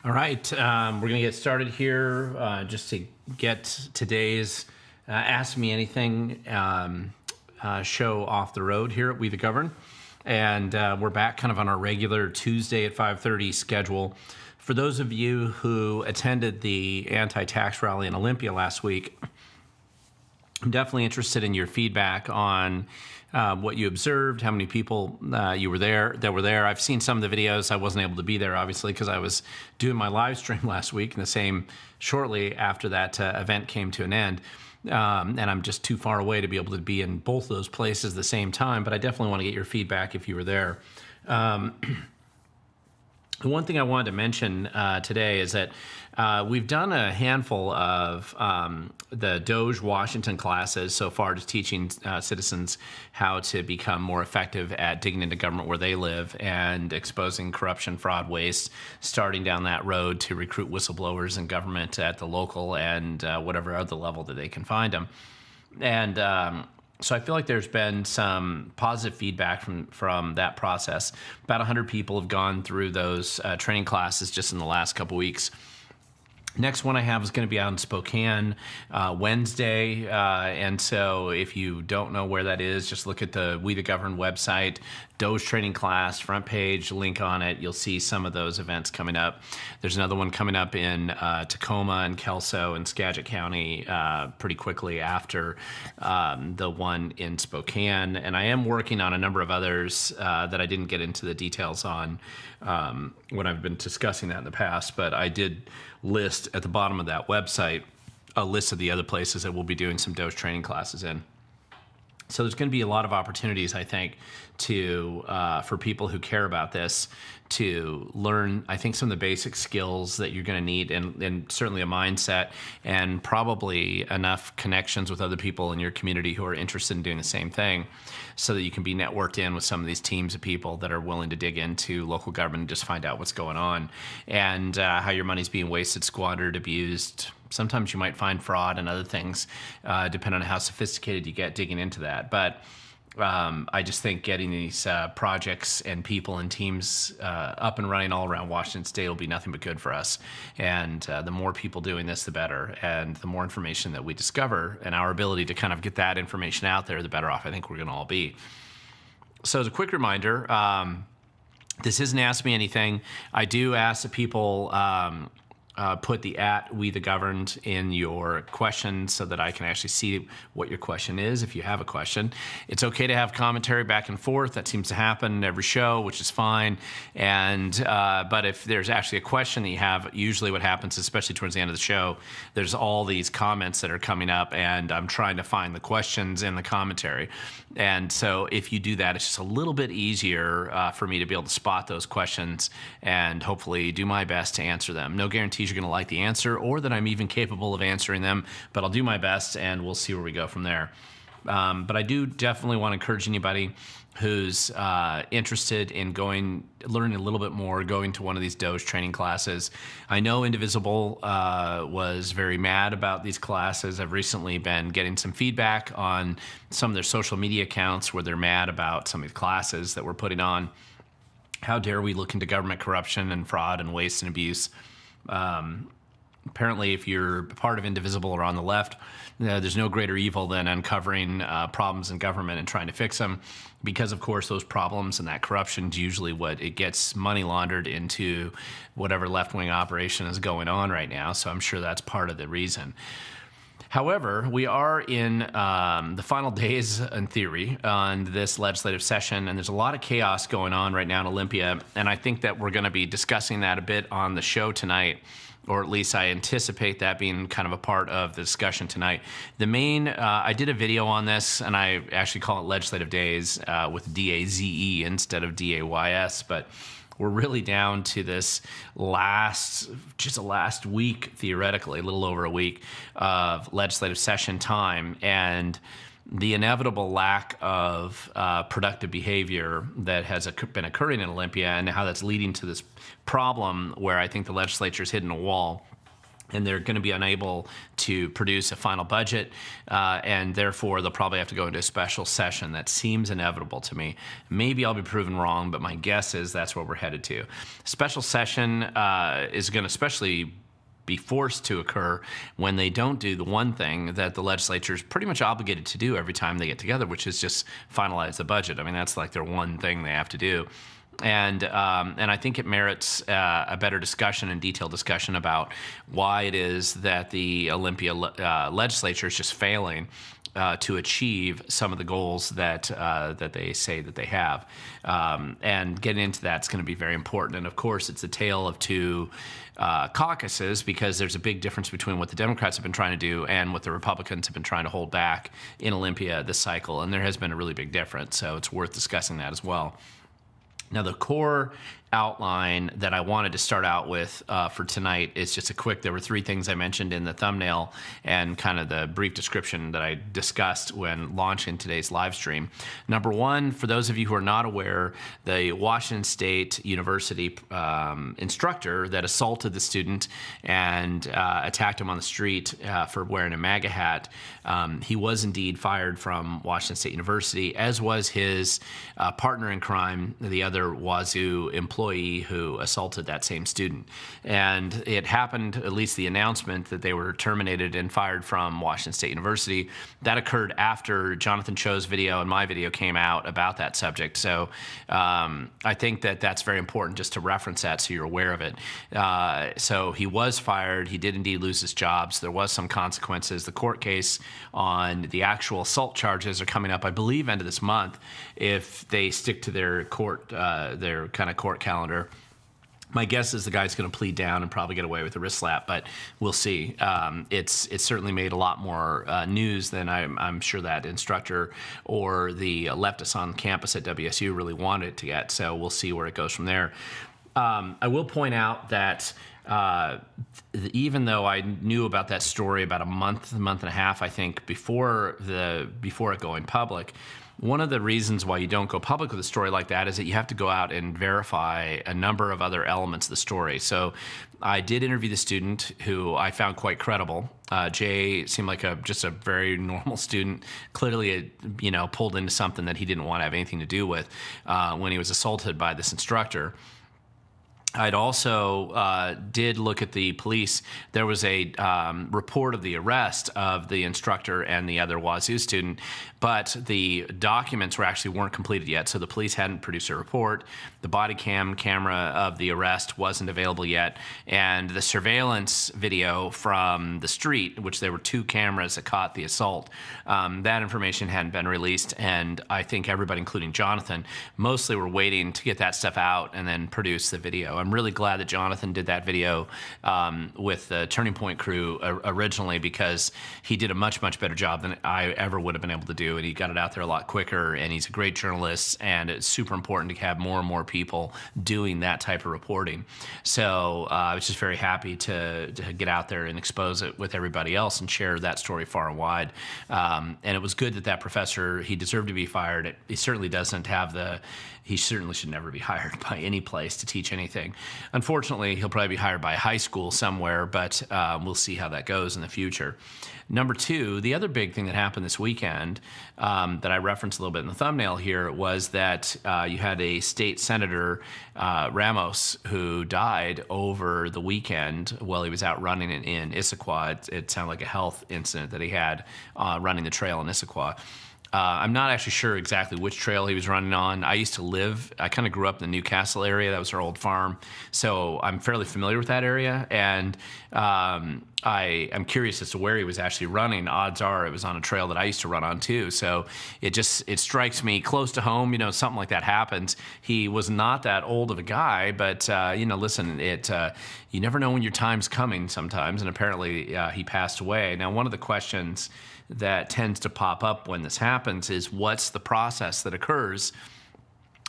All right, we're going to get started here just to get today's Ask Me Anything show off the road here at We the Govern. And we're back kind of on our regular Tuesday at 5:30 schedule. For those of you who attended the anti-tax rally in Olympia last week, I'm definitely interested in your feedback on what you observed, how many people that were there. I've seen some of the videos. I wasn't able to be there, obviously, because I was doing my live stream last week, and the same shortly after that event came to an end. And I'm just too far away to be able to be in both those places at the same time, but I definitely want to get your feedback if you were there. The one thing I wanted to mention today is that we've done a handful of the DOGE Washington classes so far, just teaching citizens how to become more effective at digging into government where they live and exposing corruption, fraud, waste, starting down that road to recruit whistleblowers in government at the local and whatever other level that they can find them. And so I feel like there's been some positive feedback from that process. About 100 people have gone through those training classes just in the last couple weeks. Next one I have is going to be out in Spokane Wednesday, and so if you don't know where that is, just look at the We the Govern website, DOGE training class, front page, link on it. You'll see some of those events coming up. There's another one coming up in Tacoma and Kelso and Skagit County pretty quickly after the one in Spokane, and I am working on a number of others that I didn't get into the details on when I've been discussing that in the past, but I did list at the bottom of that website a list of the other places that we'll be doing some DOGE training classes in. So there's going to be a lot of opportunities, I think, to for people who care about this to learn, I think, some of the basic skills that you're going to need, and certainly a mindset, and probably enough connections with other people in your community who are interested in doing the same thing, so that you can be networked in with some of these teams of people that are willing to dig into local government and just find out what's going on, and how your money's being wasted, squandered, abused. Sometimes you might find fraud and other things, depending on how sophisticated you get digging into that. But I just think getting these projects and people and teams up and running all around Washington State will be nothing but good for us. And the more people doing this, the better. And the more information that we discover and our ability to kind of get that information out there, the better off I think we're going to all be. So as a quick reminder, this isn't Ask Me Anything. I do ask that people put the @WeTheGoverned in your question so that I can actually see what your question is if you have a question. It's okay to have commentary back and forth. That seems to happen every show, which is fine. And but if there's actually a question that you have, usually what happens, especially towards the end of the show, there's all these comments that are coming up, and I'm trying to find the questions in the commentary. And so if you do that, it's just a little bit easier for me to be able to spot those questions and hopefully do my best to answer them. No guarantees you're going to like the answer or that I'm even capable of answering them, but I'll do my best and we'll see where we go from there. But I do definitely want to encourage anybody who's interested in learning a little bit more, going to one of these DOGE training classes. I know Indivisible was very mad about these classes. I've recently been getting some feedback on some of their social media accounts where they're mad about some of the classes that we're putting on. How dare we look into government corruption and fraud and waste and abuse? Apparently, if you're part of Indivisible or on the left, there's no greater evil than uncovering problems in government and trying to fix them, because, of course, those problems and that corruption is usually what it gets money laundered into whatever left-wing operation is going on right now. So I'm sure that's part of the reason. However, we are in the final days, in theory, on this legislative session, and there's a lot of chaos going on right now in Olympia, and I think that we're going to be discussing that a bit on the show tonight, or at least I anticipate that being kind of a part of the discussion tonight. The main, I did a video on this, and I actually call it Legislative Days with D-A-Z-E instead of D-A-Y-S, but we're really down to this last week, theoretically, a little over a week of legislative session time, and the inevitable lack of productive behavior that has been occurring in Olympia, and how that's leading to this problem where I think the legislature's hitting a wall. and they're going to be unable to produce a final budget, and therefore they'll probably have to go into a special session. That seems inevitable to me. Maybe I'll be proven wrong, but my guess is that's what we're headed to. Special session is going to especially be forced to occur when they don't do the one thing that the legislature is pretty much obligated to do every time they get together, which is just finalize the budget. I mean, that's like their one thing they have to do. And I think it merits a better discussion and detailed discussion about why it is that the Olympia legislature is just failing to achieve some of the goals that they say that they have. And getting into that is going to be very important. And of course, it's a tale of two caucuses, because there's a big difference between what the Democrats have been trying to do and what the Republicans have been trying to hold back in Olympia this cycle. And there has been a really big difference. So it's worth discussing that as well. Now, the core outline that I wanted to start out with for tonight is just a quick, there were three things I mentioned in the thumbnail and kind of the brief description that I discussed when launching today's live stream. Number one, for those of you who are not aware, the Washington State University instructor that assaulted the student and attacked him on the street for wearing a MAGA hat, he was indeed fired from Washington State University, as was his partner in crime, the other WSU employee who assaulted that same student. And it happened, at least the announcement that they were terminated and fired from Washington State University, that occurred after Jonathan Cho's video and my video came out about that subject. So I think that that's very important just to reference that so you're aware of it. So he was fired. He did indeed lose his job. So there was some consequences. The court case on the actual assault charges are coming up, I believe, end of this month, if they stick to their court, their kind of court calendar. My guess is the guy's going to plead down and probably get away with a wrist slap, but we'll see. It's certainly made a lot more news than I'm sure that instructor or the leftists on campus at WSU really wanted it to get, so we'll see where it goes from there. I will point out that even though I knew about that story about a month and a half, I think, before it going public, one of the reasons why you don't go public with a story like that is that you have to go out and verify a number of other elements of the story. So I did interview the student, who I found quite credible. Jay seemed like just a very normal student, clearly pulled into something that he didn't want to have anything to do with when he was assaulted by this instructor. I'd also did look at the police. There was a report of the arrest of the instructor and the other WSU student, but the documents weren't completed yet, so the police hadn't produced a report. The body camera of the arrest wasn't available yet, and the surveillance video from the street, which there were two cameras that caught the assault, that information hadn't been released, and I think everybody, including Jonathan, mostly were waiting to get that stuff out and then produce the video. I'm really glad that Jonathan did that video with the Turning Point crew originally, because he did a much better job than I ever would have been able to do, and he got it out there a lot quicker, and he's a great journalist, and it's super important to have more and more people doing that type of reporting. So I was just very happy to get out there and expose it with everybody else and share that story far and wide. And it was good that professor, he deserved to be fired. He certainly doesn't have he certainly should never be hired by any place to teach anything. Unfortunately, he'll probably be hired by a high school somewhere, but we'll see how that goes in the future. Number two, the other big thing that happened this weekend that I referenced a little bit in the thumbnail here was that you had a state senator, Ramos, who died over the weekend while he was out running in Issaquah. It sounded like a health incident that he had running the trail in Issaquah. I'm not actually sure exactly which trail he was running on. I kind of grew up in the Newcastle area. That was our old farm. So I'm fairly familiar with that area. And I'm curious as to where he was actually running. Odds are it was on a trail that I used to run on too. So it strikes me close to home, something like that happens. He was not that old of a guy, but listen, you never know when your time's coming sometimes. And apparently he passed away. Now, one of the questions that tends to pop up when this happens is, what's the process that occurs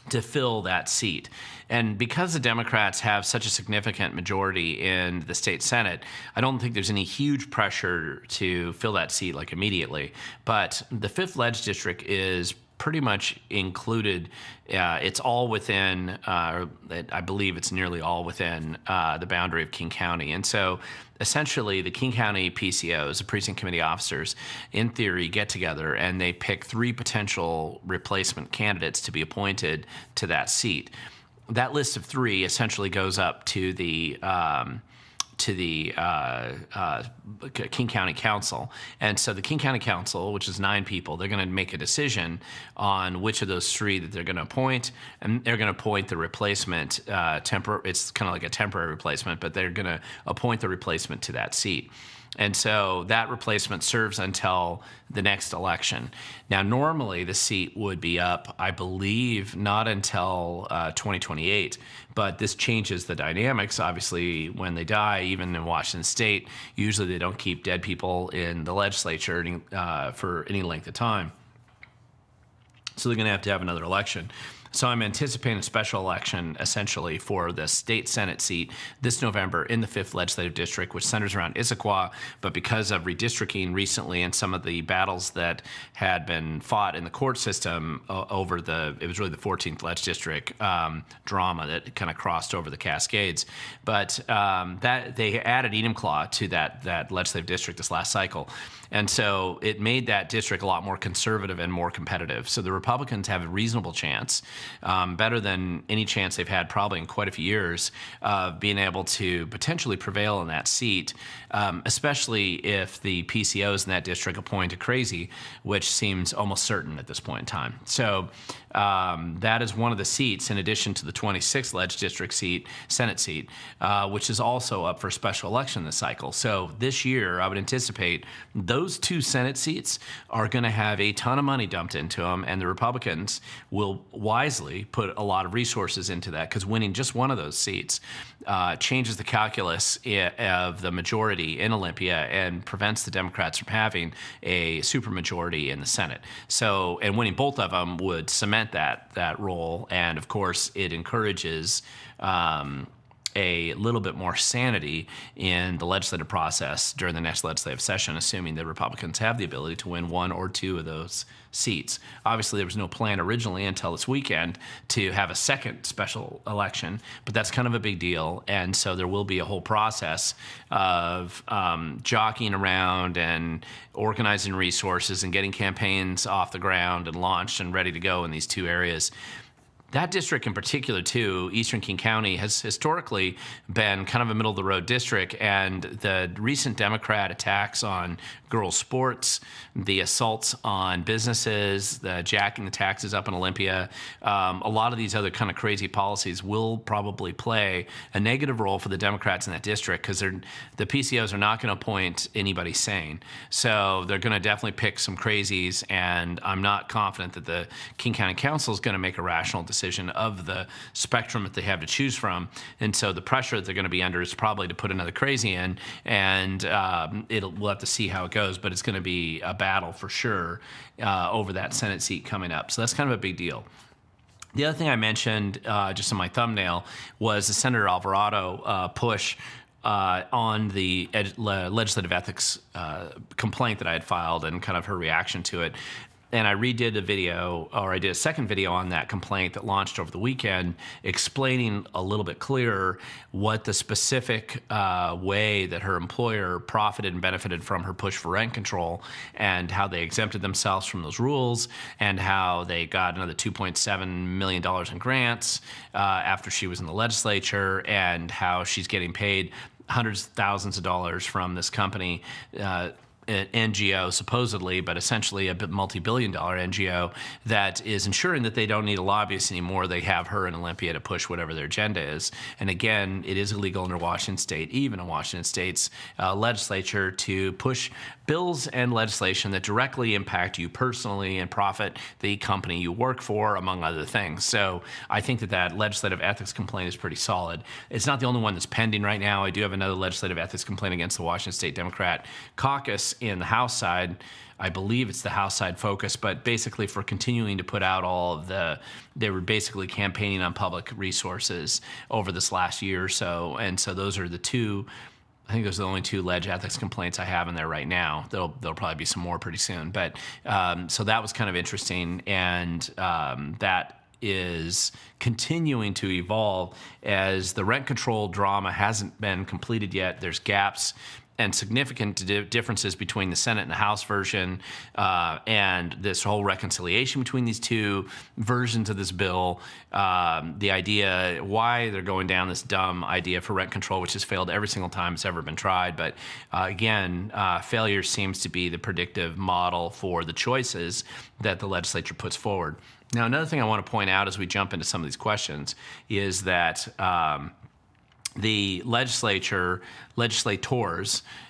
to fill that seat? And because the Democrats have such a significant majority in the state Senate, I don't think there's any huge pressure to fill that seat like immediately. But the 5th Ledge District is pretty much included. It's all within, I believe it's nearly all within the boundary of King County. And so essentially the King County PCOs, the precinct committee officers, in theory get together and they pick 3 potential replacement candidates to be appointed to that seat. That list of 3 essentially goes up to the King County Council. And so the King County Council, which is 9 people, they're going to make a decision on which of those 3 that they're going to appoint, and they're going to appoint the replacement. It's kind of like a temporary replacement, but they're going to appoint the replacement to that seat. And so that replacement serves until the next election. Now, normally the seat would be up, I believe, not until 2028, but this changes the dynamics. Obviously, when they die, even in Washington State, usually they don't keep dead people in the legislature for any length of time. So they're going to have another election. So I'm anticipating a special election essentially for the state Senate seat this November in the 5th Legislative District, which centers around Issaquah. But because of redistricting recently and some of the battles that had been fought in the court system over it was really the 14th Leg District drama that kind of crossed over the Cascades. But that they added Enumclaw to that legislative district this last cycle. And so it made that district a lot more conservative and more competitive. So the Republicans have a reasonable chance, better than any chance they've had probably in quite a few years, of being able to potentially prevail in that seat, especially if the PCOs in that district appoint a crazy, which seems almost certain at this point in time. So that is one of the seats, in addition to the 26th Leg District seat, Senate seat, which is also up for special election this cycle. So this year, I would anticipate those 2 Senate seats are going to have a ton of money dumped into them, and the Republicans will wisely put a lot of resources into that, because winning just one of those seats changes the calculus of the majority in Olympia and prevents the Democrats from having a supermajority in the Senate. So, and winning both of them would cement that role, and of course it encourages a little bit more sanity in the legislative process during the next legislative session, assuming the Republicans have the ability to win 1 or 2 of those seats. Obviously, there was no plan originally until this weekend to have a second special election, but that's kind of a big deal. And so there will be a whole process of jockeying around and organizing resources and getting campaigns off the ground and launched and ready to go in these 2 areas. That district in particular, too, Eastern King County, has historically been kind of a middle-of-the-road district, and the recent Democrat attacks on girls' sports, the assaults on businesses, the jacking the taxes up in Olympia, a lot of these other kind of crazy policies will probably play a negative role for the Democrats in that district, because the PCOs are not going to appoint anybody sane. So they're going to definitely pick some crazies, and I'm not confident that the King County Council is going to make a rational decision of the spectrum that they have to choose from. And so the pressure that they're going to be under is probably to put another crazy in, and we'll have to see how it goes, but it's going to be a battle for sure over that Senate seat coming up. So that's kind of a big deal. The other thing I mentioned just in my thumbnail was the Senator Alvarado push on the legislative ethics complaint that I had filed and kind of her reaction to it. And I redid a video, or I did a second video on that complaint that launched over the weekend, explaining a little bit clearer what the specific way that her employer profited and benefited from her push for rent control, and how they exempted themselves from those rules, and how they got another $2.7 million in grants after she was in the legislature, and how she's getting paid hundreds of thousands of dollars from this company, an NGO supposedly, but essentially a multi-billion-dollar NGO that is ensuring that they don't need a lobbyist anymore. They have her in Olympia to push whatever their agenda is. And again, it is illegal under Washington State, even in Washington State's legislature, to push bills and legislation that directly impact you personally and profit the company you work for, among other things. So I think that legislative ethics complaint is pretty solid. It's not the only one that's pending right now. I do have another legislative ethics complaint against the Washington State Democrat caucus in the House side. I believe it's the House side focus, but basically for continuing to put out they were basically campaigning on public resources over this last year or so. And so those are the 2 I think those are the only 2 ledge ethics complaints I have in there right now. There'll probably be some more pretty soon. But so that was kind of interesting, and that is continuing to evolve as the rent control drama hasn't been completed yet. There's gaps and significant differences between the Senate and the House version, and this whole reconciliation between these 2 versions of this bill. The idea why they're going down this dumb idea for rent control, which has failed every single time it's ever been tried. But again, failure seems to be the predictive model for the choices that the legislature puts forward. Now, another thing I want to point out as we jump into some of these questions is that the legislators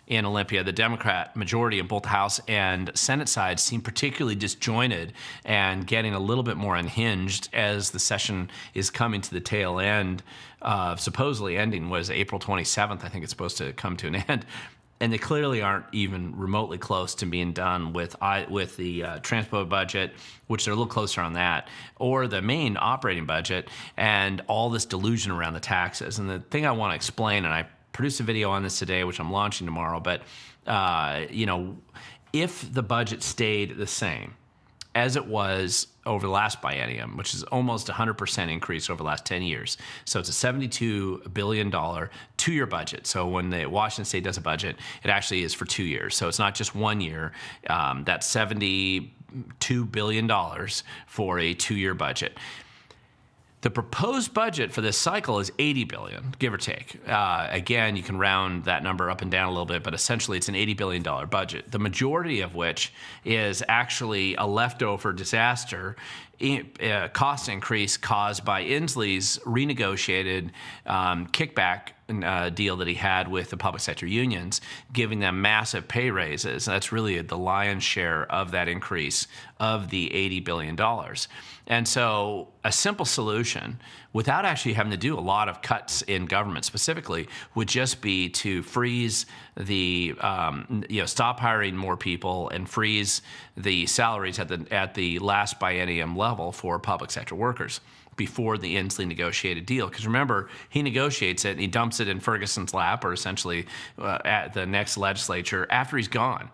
in Olympia, the Democrat majority in both the House and Senate sides, seem particularly disjointed and getting a little bit more unhinged as the session is coming to the tail end. Supposedly ending was April 27th. I think it's supposed to come to an end. And they clearly aren't even remotely close to being done with the transpo budget, which they're a little closer on that, or the main operating budget, and all this delusion around the taxes. And the thing I want to explain, and I produced a video on this today, which I'm launching tomorrow, but if the budget stayed the same as it was over the last biennium, which is almost 100% increase over the last 10 years. So it's a $72 billion 2-year budget. So when the Washington State does a budget, it actually is for 2 years. So it's not just 1 year. That's $72 billion for a 2-year budget. The proposed budget for this cycle is $80 billion, give or take. Again, you can round that number up and down a little bit, but essentially it's an $80 billion budget, the majority of which is actually a leftover disaster cost increase caused by Inslee's renegotiated kickback deal that he had with the public sector unions, giving them massive pay raises. That's really the lion's share of that increase of the $80 billion. And so a simple solution, without actually having to do a lot of cuts in government specifically, would just be to freeze the, stop hiring more people and freeze the salaries at the last biennium level for public sector workers before the Inslee negotiated deal. Because remember, he negotiates it and he dumps it in Ferguson's lap, or essentially at the next legislature after he's gone.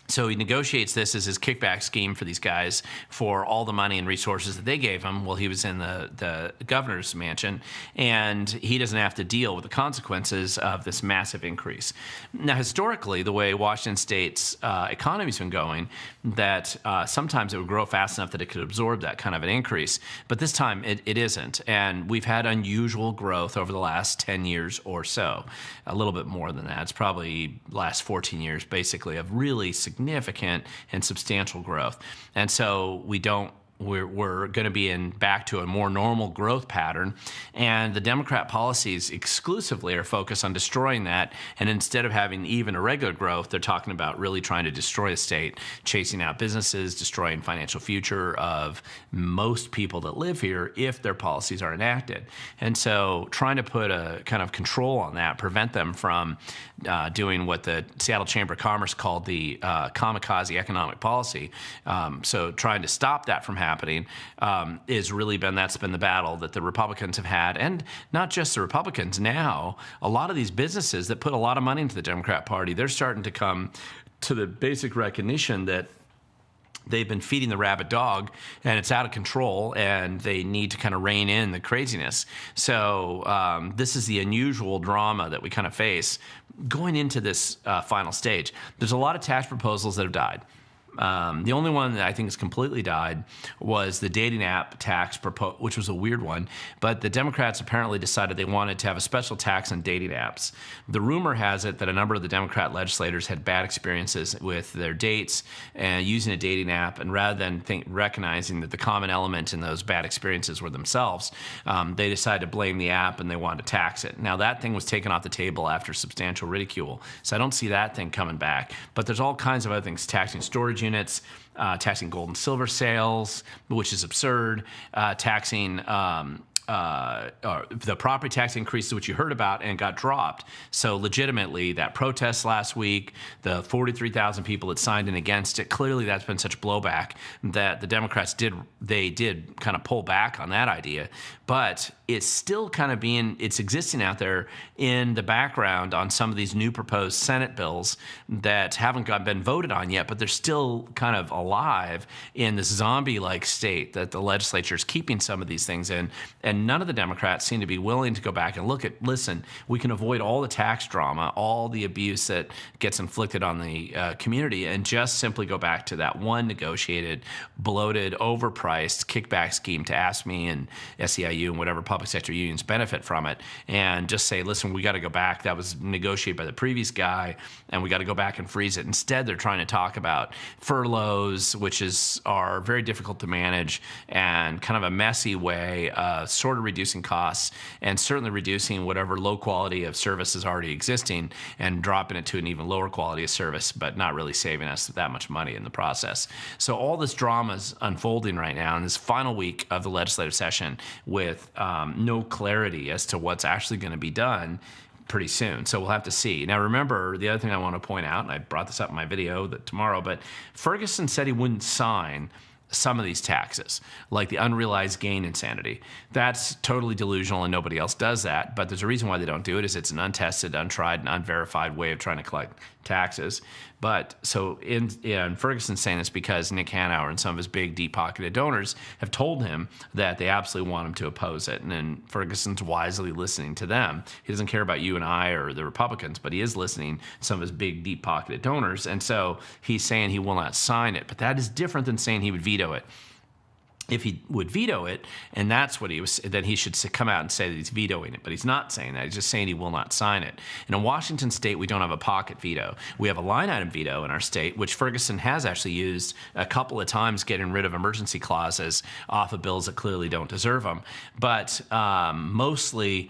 So he negotiates this as his kickback scheme for these guys for all the money and resources that they gave him while he was in the governor's mansion, and he doesn't have to deal with the consequences of this massive increase. Now, historically, the way Washington State's economy's been going, that sometimes it would grow fast enough that it could absorb that kind of an increase, but this time it isn't, and we've had unusual growth over the last 10 years or so, a little bit more than that. It's probably last 14 years, basically, of really significant and substantial growth. And so we're going to be back to a more normal growth pattern, and the Democrat policies exclusively are focused on destroying that. And instead of having even irregular growth, they're talking about really trying to destroy the state, chasing out businesses, destroying financial future of most people that live here if their policies are enacted. And so trying to put a kind of control on that, prevent them from doing what the Seattle Chamber of Commerce called the kamikaze economic policy. So trying to stop that from happening that's been the battle that the Republicans have had, and not just the Republicans. Now, a lot of these businesses that put a lot of money into the Democrat Party, they're starting to come to the basic recognition that they've been feeding the rabid dog and it's out of control, and they need to kind of rein in the craziness. So this is the unusual drama that we kind of face going into this final stage. There's a lot of tax proposals that have died. The only one that I think has completely died was the dating app tax, which was a weird one. But the Democrats apparently decided they wanted to have a special tax on dating apps. The rumor has it that a number of the Democrat legislators had bad experiences with their dates and using a dating app, and rather than recognizing that the common element in those bad experiences were themselves, they decided to blame the app and they wanted to tax it. Now, that thing was taken off the table after substantial ridicule, so I don't see that thing coming back. But there's all kinds of other things, taxing storage units, taxing gold and silver sales, which is absurd, taxing the property tax increases, which you heard about, and got dropped. So legitimately, that protest last week, the 43,000 people that signed in against it, clearly that's been such blowback that the Democrats did kind of pull back on that idea. But it's still kind of it's existing out there in the background on some of these new proposed Senate bills that haven't been voted on yet, but they're still kind of alive in this zombie-like state that the legislature is keeping some of these things in. And none of the Democrats seem to be willing to go back and listen, we can avoid all the tax drama, all the abuse that gets inflicted on the community, and just simply go back to that one negotiated, bloated, overpriced kickback scheme to AFSCME and SEIU and whatever public sector unions benefit from it, and just say, listen, we got to go back. That was negotiated by the previous guy, and we got to go back and freeze it. Instead, they're trying to talk about furloughs, which are very difficult to manage and kind of a messy way of sort of reducing costs and certainly reducing whatever low quality of service is already existing and dropping it to an even lower quality of service, but not really saving us that much money in the process. So all this drama is unfolding right now in this final week of the legislative session with no clarity as to what's actually going to be done pretty soon. So we'll have to see. Now, remember, the other thing I want to point out, and I brought this up in my video tomorrow, but Ferguson said he wouldn't sign some of these taxes, like the unrealized gain insanity. That's totally delusional, and nobody else does that. But there's a reason why they don't do it, is it's an untested, untried, and unverified way of trying to collect taxes. But so in Ferguson's saying this because Nick Hanauer and some of his big, deep-pocketed donors have told him that they absolutely want him to oppose it. And then Ferguson's wisely listening to them. He doesn't care about you and I or the Republicans, but he is listening to some of his big, deep-pocketed donors. And so he's saying he will not sign it. But that is different than saying he would veto it. If he would veto it, and that's what then he should come out and say that he's vetoing it. But he's not saying that. He's just saying he will not sign it. And in Washington state, we don't have a pocket veto. We have a line item veto in our state, which Ferguson has actually used a couple of times, getting rid of emergency clauses off of bills that clearly don't deserve them. But mostly,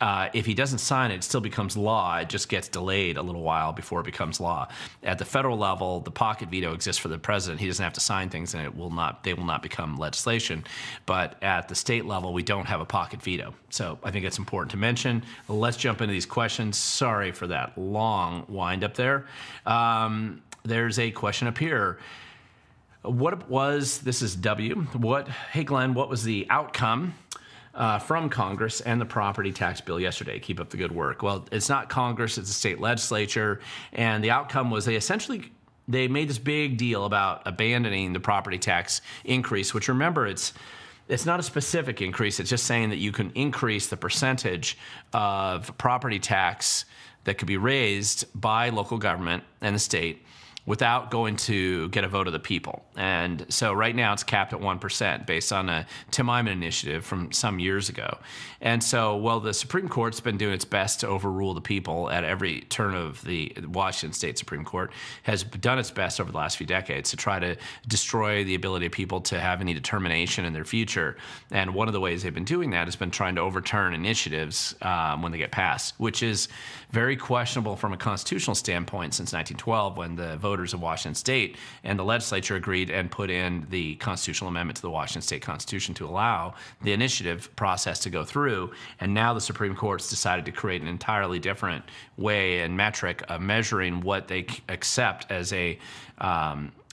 if he doesn't sign it, it still becomes law. It just gets delayed a little while before it becomes law. At the federal level, the pocket veto exists for the president. He doesn't have to sign things, and they will not become legislation. But at the state level, we don't have a pocket veto. So I think it's important to mention. Let's jump into these questions. Sorry for that long wind up there. There's a question up here. This is W. Hey, Glenn, what was the outcome from Congress and the property tax bill yesterday? Keep up the good work. Well, it's not Congress, it's the state legislature. And the outcome was they made this big deal about abandoning the property tax increase, which, remember, it's not a specific increase. It's just saying that you can increase the percentage of property tax that could be raised by local government and the state without going to get a vote of the people. And so right now it's capped at 1% based on a Tim Eyman initiative from some years ago. And so, well, the Supreme Court's been doing its best to overrule the people at every turn of the Washington State Supreme Court, has done its best over the last few decades to try to destroy the ability of people to have any determination in their future. And one of the ways they've been doing that has been trying to overturn initiatives when they get passed, which is very questionable from a constitutional standpoint since 1912, when the voters of Washington State and the legislature agreed and put in the constitutional amendment to the Washington State Constitution to allow the initiative process to go through. And now the Supreme Court's decided to create an entirely different way and metric of measuring what they accept as a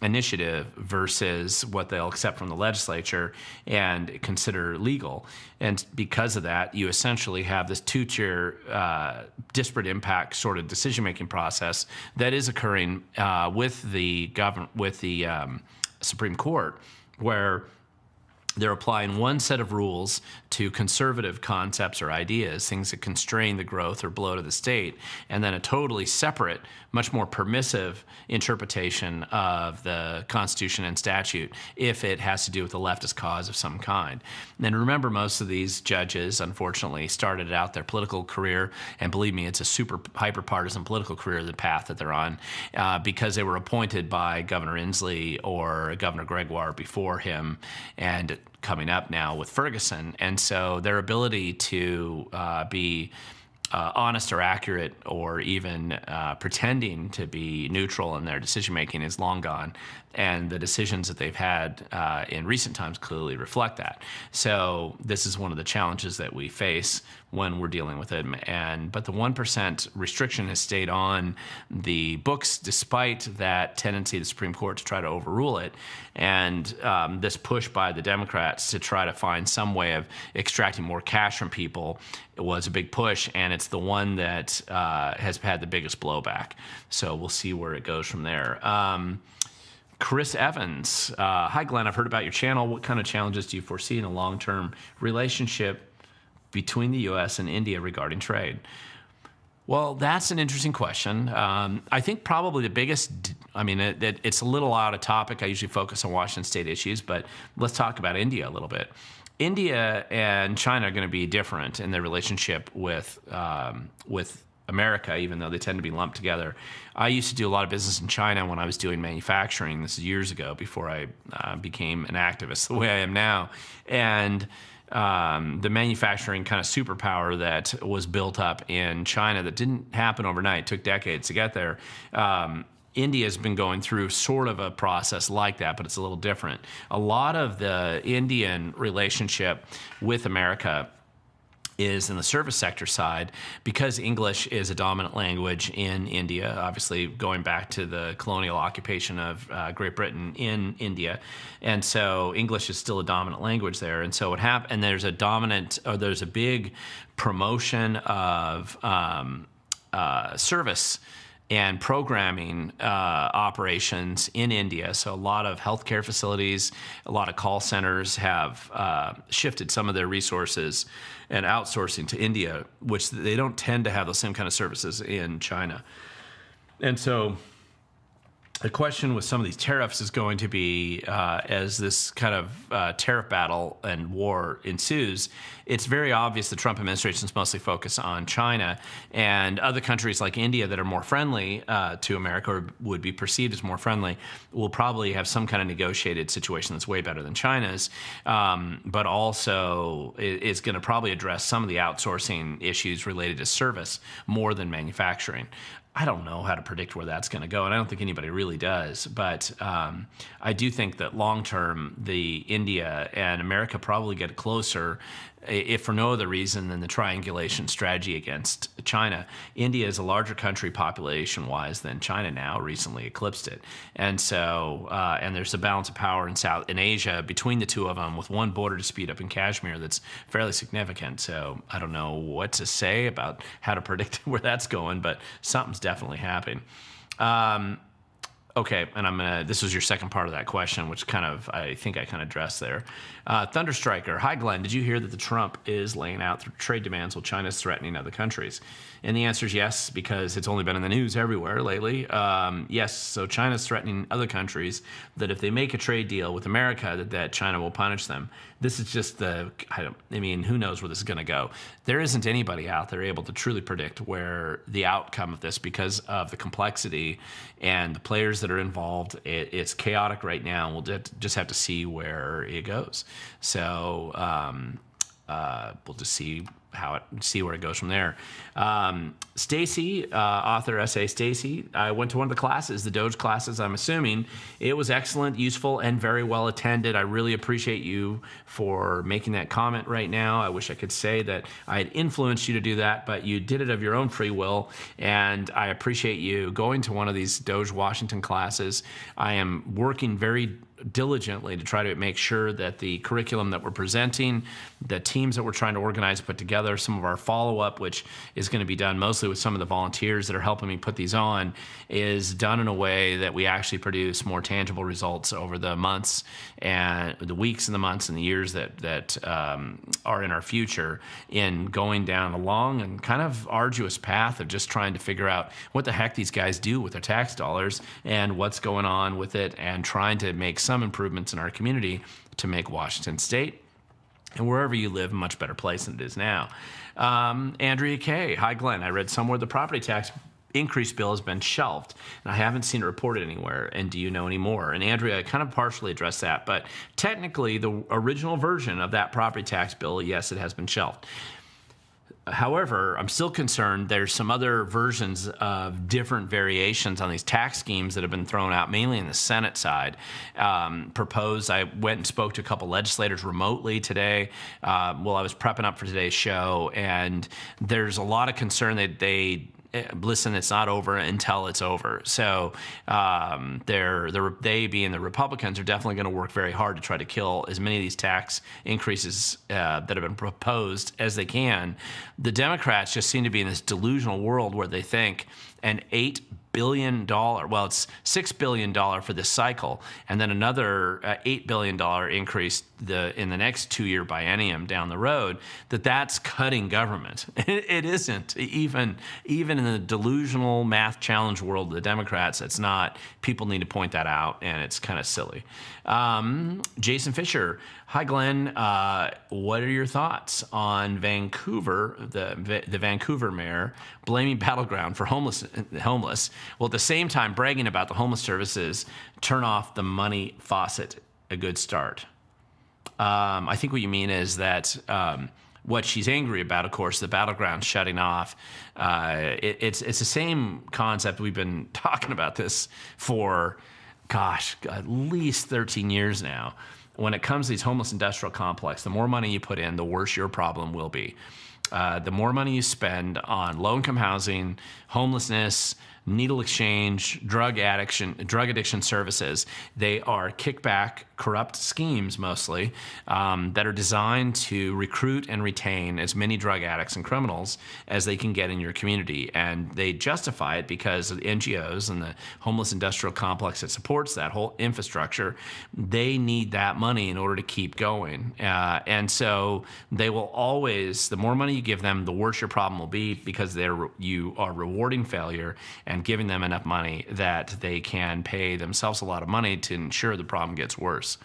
initiative versus what they'll accept from the legislature and consider legal. And because of that, you essentially have this two-tier disparate impact sort of decision-making process that is occurring with the Supreme Court, where they're applying one set of rules to conservative concepts or ideas, things that constrain the growth or bloat of the state, and then a totally separate, much more permissive interpretation of the Constitution and statute if it has to do with a leftist cause of some kind. And remember, most of these judges, unfortunately, started out their political career, and believe me, it's a super hyper-partisan political career, the path that they're on, because they were appointed by Governor Inslee or Governor Gregoire before him, and coming up now with Ferguson. And so their ability to be honest or accurate or even pretending to be neutral in their decision making is long gone, and the decisions that they've had in recent times clearly reflect that. So this is one of the challenges that we face when we're dealing with it. But the 1% restriction has stayed on the books despite that tendency of the Supreme Court to try to overrule it, and this push by the Democrats to try to find some way of extracting more cash from people. It was a big push, and it's the one that has had the biggest blowback. So we'll see where it goes from there. Chris Evans, hi Glenn, I've heard about your channel. What kind of challenges do you foresee in a long-term relationship between the U.S. and India regarding trade? Well, that's an interesting question. I think probably the biggest, it's a little out of topic. I usually focus on Washington state issues, but let's talk about India a little bit. India and China are going to be different in their relationship with America, even though they tend to be lumped together. I used to do a lot of business in China when I was doing manufacturing. This is years ago, before I became an activist the way I am now. And the manufacturing kind of superpower that was built up in China that didn't happen overnight, it took decades to get there. India's been going through sort of a process like that, but it's a little different. A lot of the Indian relationship with America is in the service sector side, because English is a dominant language in India, obviously going back to the colonial occupation of Great Britain in India. And so English is still a dominant language there. And so and there's a big promotion of service and programming operations in India. So a lot of healthcare facilities, a lot of call centers have shifted some of their resources and outsourcing to India, which they don't tend to have the same kind of services in China. And so the question with some of these tariffs is going to be, as this kind of tariff battle and war ensues, it's very obvious the Trump administration is mostly focused on China, and other countries like India that are more friendly to America, or would be perceived as more friendly, will probably have some kind of negotiated situation that's way better than China's, but also is going to probably address some of the outsourcing issues related to service more than manufacturing. I don't know how to predict where that's going to go, and I don't think anybody really does. But I do think that long-term, the India and America probably get closer, if for no other reason than the triangulation strategy against China. India is a larger country population-wise than China now, recently eclipsed it. And so, and there's a balance of power in Asia between the two of them, with one border dispute up in Kashmir that's fairly significant. So I don't know what to say about how to predict where that's going, but something's definitely happening. Okay, and this was your second part of that question, which I think I addressed there. Thunderstriker, hi Glenn, did you hear that the Trump is laying out trade demands while China's threatening other countries? And the answer is yes, because it's only been in the news everywhere lately. Yes, so China's threatening other countries that if they make a trade deal with America, that China will punish them. This is just who knows where this is going to go. There isn't anybody out there able to truly predict where the outcome of this, because of the complexity and the players that are involved. It's chaotic right now. We'll just have to see where it goes. So we'll just see where it goes from there. Stacy, author essay Stacy, I went to one of the classes, the DOGE classes. I'm assuming it was excellent, useful, and very well attended. I really appreciate you for making that comment right now. I wish I could say that I had influenced you to do that, but you did it of your own free will, and I appreciate you going to one of these DOGE Washington classes. I am working very diligently to try to make sure that the curriculum that we're presenting, the teams that we're trying to organize, put together, some of our follow-up, which is going to be done mostly with some of the volunteers that are helping me put these on, is done in a way that we actually produce more tangible results over the months and the weeks and the months and the years that are in our future, in going down a long and kind of arduous path of just trying to figure out what the heck these guys do with their tax dollars and what's going on with it, and trying to make some improvements in our community to make Washington State and wherever you live a much better place than it is now. Andrea K. Hi, Glenn. I read somewhere the property tax increase bill has been shelved, and I haven't seen it reported anywhere. And do you know any more? And Andrea kind of partially addressed that, but technically the original version of that property tax bill, yes, it has been shelved. However, I'm still concerned there's some other versions of different variations on these tax schemes that have been thrown out, mainly in the Senate side. Proposed, I went and spoke to a couple legislators remotely today while I was prepping up for today's show, and there's a lot of concern that listen, it's not over until it's over. So they being the Republicans are definitely going to work very hard to try to kill as many of these tax increases that have been proposed as they can. The Democrats just seem to be in this delusional world where they think an $8 billion, well, it's $6 billion for this cycle, and then another $8 billion increase in the next 2-year biennium down the road, that's cutting government. It isn't. Even in the delusional math challenge world of the Democrats, it's not. People need to point that out, and it's kind of silly. Jason Fisher. Hi, Glenn. What are your thoughts on Vancouver, the Vancouver mayor, blaming Battleground for homeless, while at the same time bragging about the homeless services, turn off the money faucet, a good start? I think what you mean is that what she's angry about, of course, the Battleground shutting off. It's the same concept. We've been talking about this for, at least 13 years now. When it comes to these homeless industrial complex, the more money you put in, the worse your problem will be. The more money you spend on low-income housing, homelessness, needle exchange, drug addiction services, they are kickback, corrupt schemes mostly that are designed to recruit and retain as many drug addicts and criminals as they can get in your community. And they justify it because of the NGOs and the homeless industrial complex that supports that whole infrastructure. They need that money in order to keep going. And so they will always, the more money you give them, the worse your problem will be, because you are rewarding failure and giving them enough money that they can pay themselves a lot of money to ensure the problem gets worse.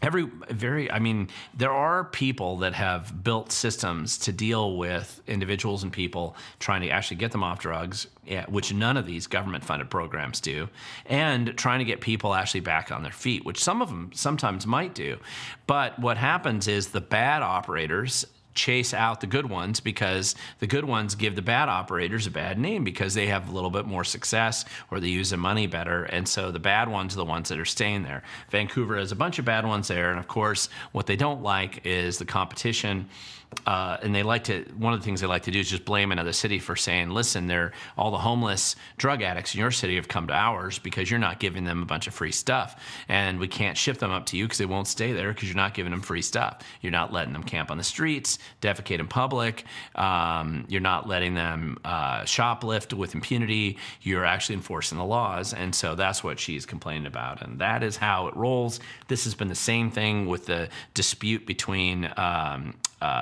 There are people that have built systems to deal with individuals and people, trying to actually get them off drugs, which none of these government-funded programs do, and trying to get people actually back on their feet, which some of them sometimes might do. But what happens is the bad operators chase out the good ones, because the good ones give the bad operators a bad name because they have a little bit more success or they use the money better. And so the bad ones are the ones that are staying there. Vancouver has a bunch of bad ones there. And of course, what they don't like is the competition. And one of the things they like to do is just blame another city for saying, listen, all the homeless drug addicts in your city have come to ours because you're not giving them a bunch of free stuff. And we can't ship them up to you because they won't stay there because you're not giving them free stuff. You're not letting them camp on the streets, defecate in public. You're not letting them shoplift with impunity. You're actually enforcing the laws. And so that's what she's complaining about. And that is how it rolls. This has been the same thing with the dispute between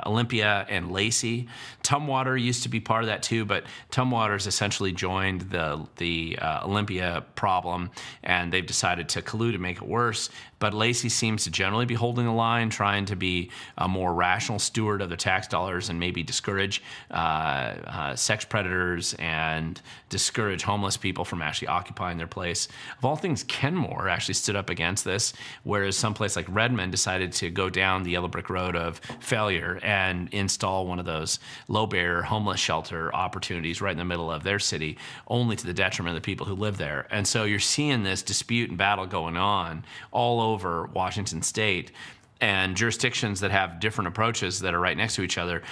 Olympia and Lacey. Tumwater used to be part of that too, but Tumwater's essentially joined the Olympia problem, and they've decided to collude to make it worse. But Lacey seems to generally be holding the line, trying to be a more rational steward of the tax dollars and maybe discourage sex predators and discourage homeless people from actually occupying their place. Of all things, Kenmore actually stood up against this, whereas someplace like Redmond decided to go down the yellow brick road of failure and install one of those low-barrier homeless shelter opportunities right in the middle of their city, only to the detriment of the people who live there. And so you're seeing this dispute and battle going on all over Washington state, and jurisdictions that have different approaches that are right next to each other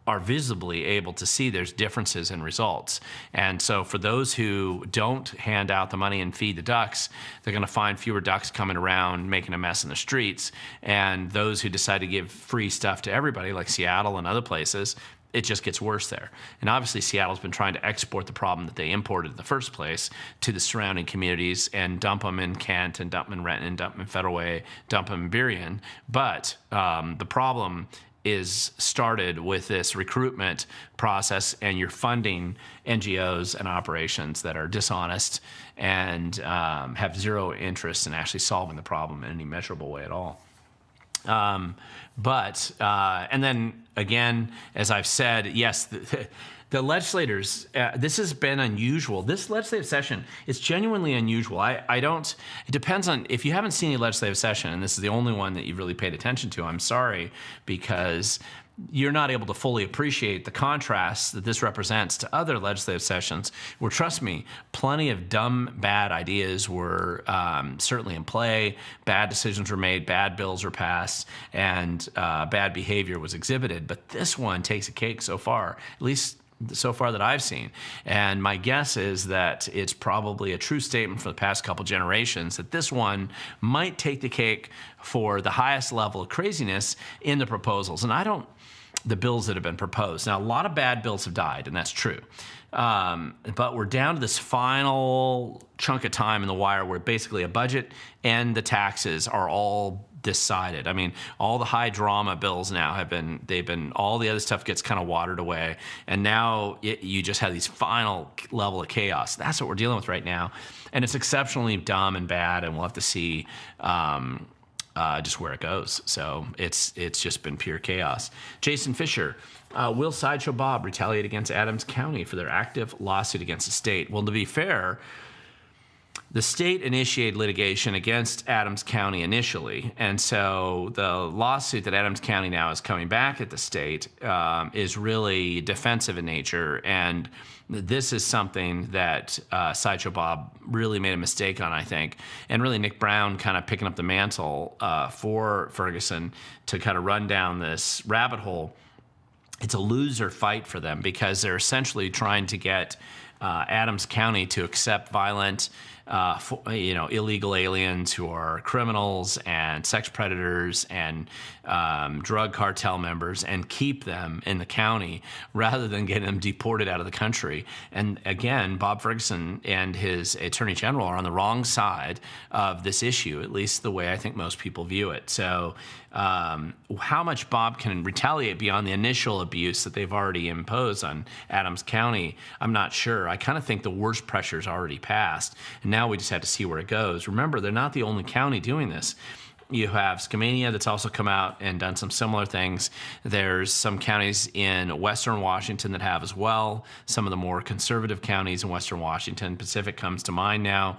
are visibly able to see there's differences in results. And so for those who don't hand out the money and feed the ducks, they're going to find fewer ducks coming around making a mess in the streets. And those who decide to give free stuff to everybody, like Seattle and other places, it just gets worse there. And obviously Seattle's been trying to export the problem that they imported in the first place to the surrounding communities and dump them in Kent and dump them in Renton and dump them in Federal Way, dump them in Burien. But the problem is started with this recruitment process, and you're funding NGOs and operations that are dishonest and have zero interest in actually solving the problem in any measurable way at all. And then again, as I've said, yes, the legislators, this has been unusual. This legislative session is genuinely unusual. It depends on, if you haven't seen a legislative session, and this is the only one that you've really paid attention to, I'm sorry, because you're not able to fully appreciate the contrast that this represents to other legislative sessions where, trust me, plenty of dumb, bad ideas were certainly in play, bad decisions were made, bad bills were passed, and bad behavior was exhibited. But this one takes a cake so far, at least so far that I've seen. And my guess is that it's probably a true statement for the past couple generations that this one might take the cake for the highest level of craziness in the proposals. And the bills that have been proposed. Now, a lot of bad bills have died, and that's true. But we're down to this final chunk of time in the wire where basically a budget and the taxes are all decided. I mean, all the high drama bills now all the other stuff gets kind of watered away. And now you just have these final level of chaos. That's what we're dealing with right now. And it's exceptionally dumb and bad, and we'll have to see just where it goes. So it's just been pure chaos. Jason Fisher, will Sideshow Bob retaliate against Adams County for their active lawsuit against the state? Well, to be fair, the state initiated litigation against Adams County initially, and so the lawsuit that Adams County now is coming back at the state is really defensive in nature, and this is something that Sideshow Bob really made a mistake on, I think, and really Nick Brown kind of picking up the mantle for Ferguson to kind of run down this rabbit hole. It's a loser fight for them because they're essentially trying to get Adams County to accept violent, illegal aliens who are criminals and sex predators and drug cartel members and keep them in the county rather than getting them deported out of the country. And again, Bob Ferguson and his attorney general are on the wrong side of this issue, at least the way I think most people view it. So how much Bob can retaliate beyond the initial abuse that they've already imposed on Adams County, I'm not sure. I kind of think the worst pressure's already passed, and now we just have to see where it goes. Remember, they're not the only county doing this. You have Skamania that's also come out and done some similar things. There's some counties in Western Washington that have as well. Some of the more conservative counties in Western Washington, Pacific comes to mind now.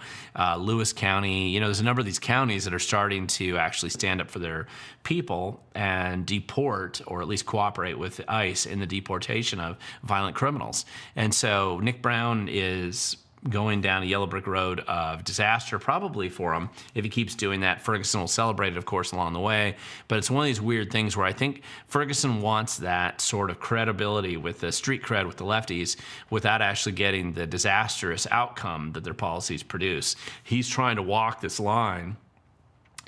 Lewis County, there's a number of these counties that are starting to actually stand up for their people and deport, or at least cooperate with ICE in the deportation of violent criminals. And so Nick Brown is going down a yellow brick road of disaster, probably for him. If he keeps doing that, Ferguson will celebrate it, of course, along the way. But it's one of these weird things where I think Ferguson wants that sort of credibility with the street cred with the lefties without actually getting the disastrous outcome that their policies produce. He's trying to walk this line,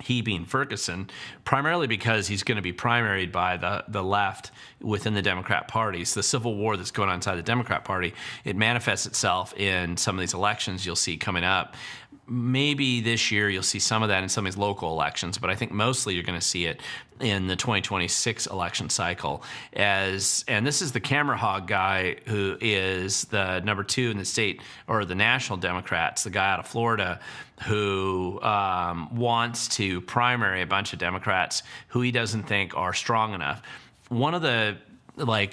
he being Ferguson, primarily because he's going to be primaried by the left within the Democrat Party. So the civil war that's going on inside the Democrat Party, it manifests itself in some of these elections you'll see coming up. Maybe this year you'll see some of that in some of these local elections, but I think mostly you're going to see it in the 2026 election cycle. And this is the camera hog guy who is the number 2 in the state, or the national Democrats, the guy out of Florida who wants to primary a bunch of Democrats who he doesn't think are strong enough. One of the Marie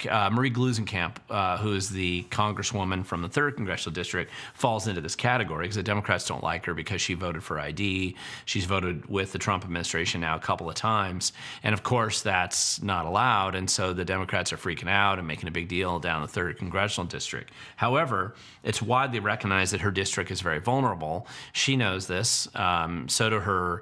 Gluesenkamp, who is the congresswoman from the 3rd Congressional District, falls into this category because the Democrats don't like her because she voted for ID. She's voted with the Trump administration now a couple of times. And of course, that's not allowed. And so the Democrats are freaking out and making a big deal down the 3rd Congressional District. However, it's widely recognized that her district is very vulnerable. She knows this. So do her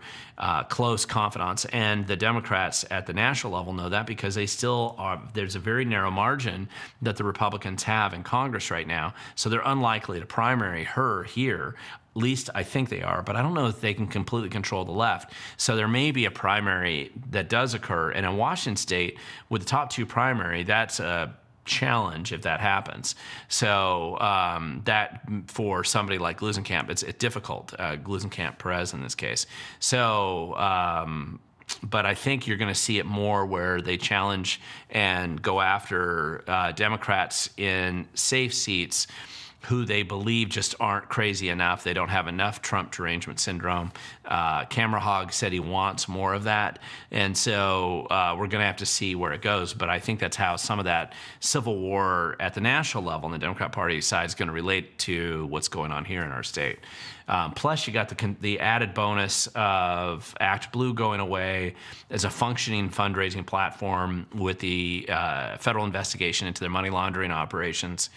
close confidants. And the Democrats at the national level know that because they still are, there's a very narrow margin that the Republicans have in Congress right now. So they're unlikely to primary her here. At least I think they are, but I don't know if they can completely control the left. So there may be a primary that does occur. And in Washington State, with the top 2 primary, that's a challenge if that happens. So that for somebody like Gluesenkamp, it's difficult. Gluesenkamp Perez in this case. So but I think you're going to see it more where they challenge and go after Democrats in safe seats who they believe just aren't crazy enough. They don't have enough Trump derangement syndrome. Camera Hog said he wants more of that. And so we're going to have to see where it goes. But I think that's how some of that civil war at the national level in the Democrat Party side is going to relate to what's going on here in our state. Plus, you got the added bonus of Act Blue going away as a functioning fundraising platform with the federal investigation into their money laundering operations.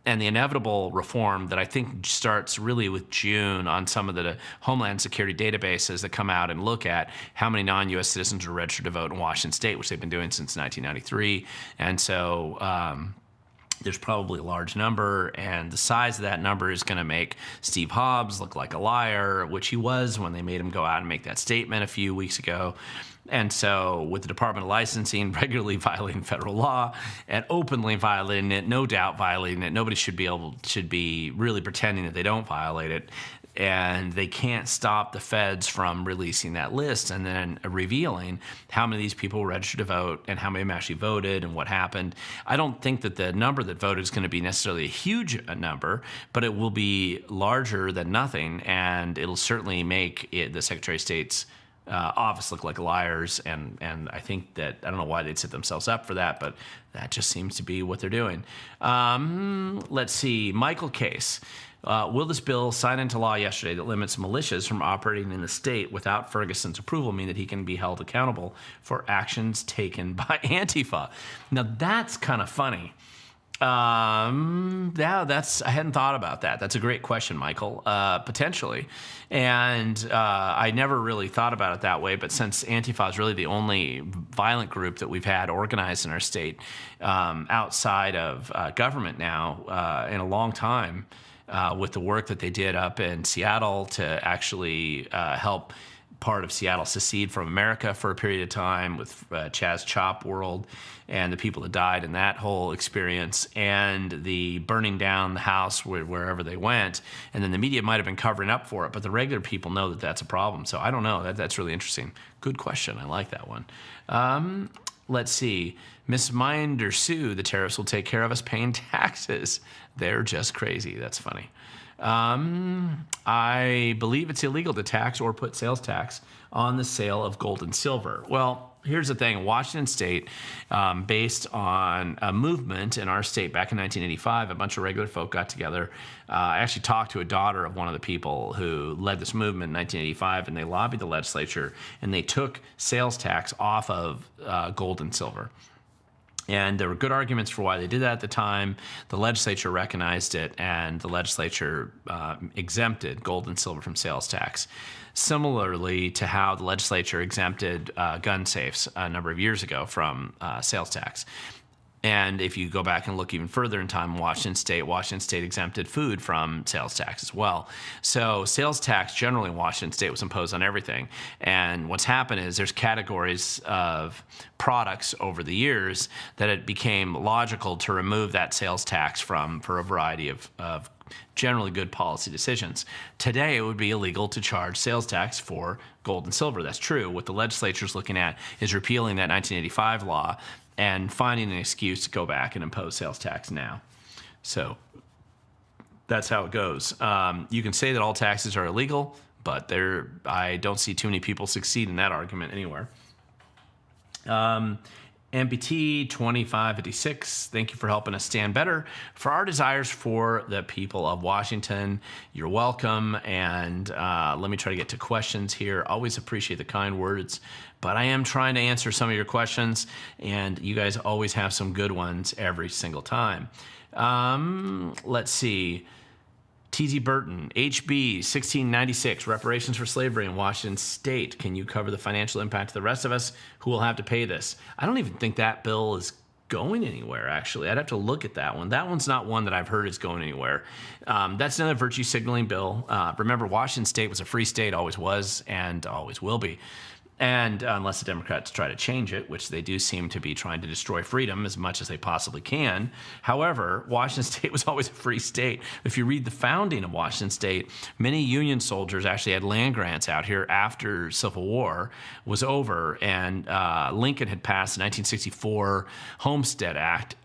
And the inevitable reform that I think starts really with June on some of the Homeland Security databases that come out and look at how many non-U.S. citizens are registered to vote in Washington State, which they've been doing since 1993. And so there's probably a large number, and the size of that number is going to make Steve Hobbs look like a liar, which he was when they made him go out and make that statement a few weeks ago. And so with the Department of Licensing regularly violating federal law and openly violating it, no doubt violating it, nobody should be really pretending that they don't violate it. And they can't stop the feds from releasing that list and then revealing how many of these people were registered to vote and how many of them actually voted and what happened. I don't think that the number that voted is going to be necessarily a huge number, but it will be larger than nothing, and it'll certainly make the Secretary of State's office look like liars, and I think that, I don't know why they'd set themselves up for that, but that just seems to be what they're doing. Let's see, Michael Case. Will this bill signed into law yesterday that limits militias from operating in the state without Ferguson's approval mean that he can be held accountable for actions taken by Antifa? Now, that's kind of funny. Yeah, I hadn't thought about that. That's a great question, Michael. Potentially. And I never really thought about it that way, but since Antifa is really the only violent group that we've had organized in our state outside of government now in a long time, with the work that they did up in Seattle to actually help part of Seattle secede from America for a period of time with Chaz Chop World and the people that died in that whole experience, and the burning down the house wherever they went. And then the media might have been covering up for it, but the regular people know that that's a problem. So I don't know. That's really interesting. Good question. I like that one. Let's see. Miss Minder Sue, the tariffs will take care of us paying taxes. They're just crazy. That's funny. I believe it's illegal to tax or put sales tax on the sale of gold and silver. Well, here's the thing. Washington State, based on a movement in our state back in 1985, a bunch of regular folk got together. I actually talked to a daughter of one of the people who led this movement in 1985, and they lobbied the legislature, and they took sales tax off of gold and silver. And there were good arguments for why they did that at the time. The legislature recognized it, and the legislature exempted gold and silver from sales tax. Similarly to how the legislature exempted gun safes a number of years ago from sales tax. And if you go back and look even further in time, Washington State exempted food from sales tax as well. So sales tax generally in Washington State was imposed on everything. And what's happened is there's categories of products over the years that it became logical to remove that sales tax from for a variety of generally good policy decisions. Today, it would be illegal to charge sales tax for gold and silver. That's true. What the legislature's looking at is repealing that 1985 law and finding an excuse to go back and impose sales tax now. So that's how it goes. You can say that all taxes are illegal, but I don't see too many people succeed in that argument anywhere. MPT 2556, thank you for helping us stand better for our desires for the people of Washington. You're welcome. And let me try to get to questions here. Always appreciate the kind words, but I am trying to answer some of your questions, and you guys always have some good ones every single time. Let's see. T.Z. Burton, HB 1696, reparations for slavery in Washington State. Can you cover the financial impact to the rest of us who will have to pay this? I don't even think that bill is going anywhere, actually. I'd have to look at that one. That one's not one that I've heard is going anywhere. That's another virtue signaling bill. Remember, Washington State was a free state, always was, and always will be. And unless the Democrats try to change it, which they do seem to be trying to destroy freedom as much as they possibly can. However, Washington State was always a free state. If you read the founding of Washington State, many Union soldiers actually had land grants out here after Civil War was over, and Lincoln had passed the 1864 Homestead Act,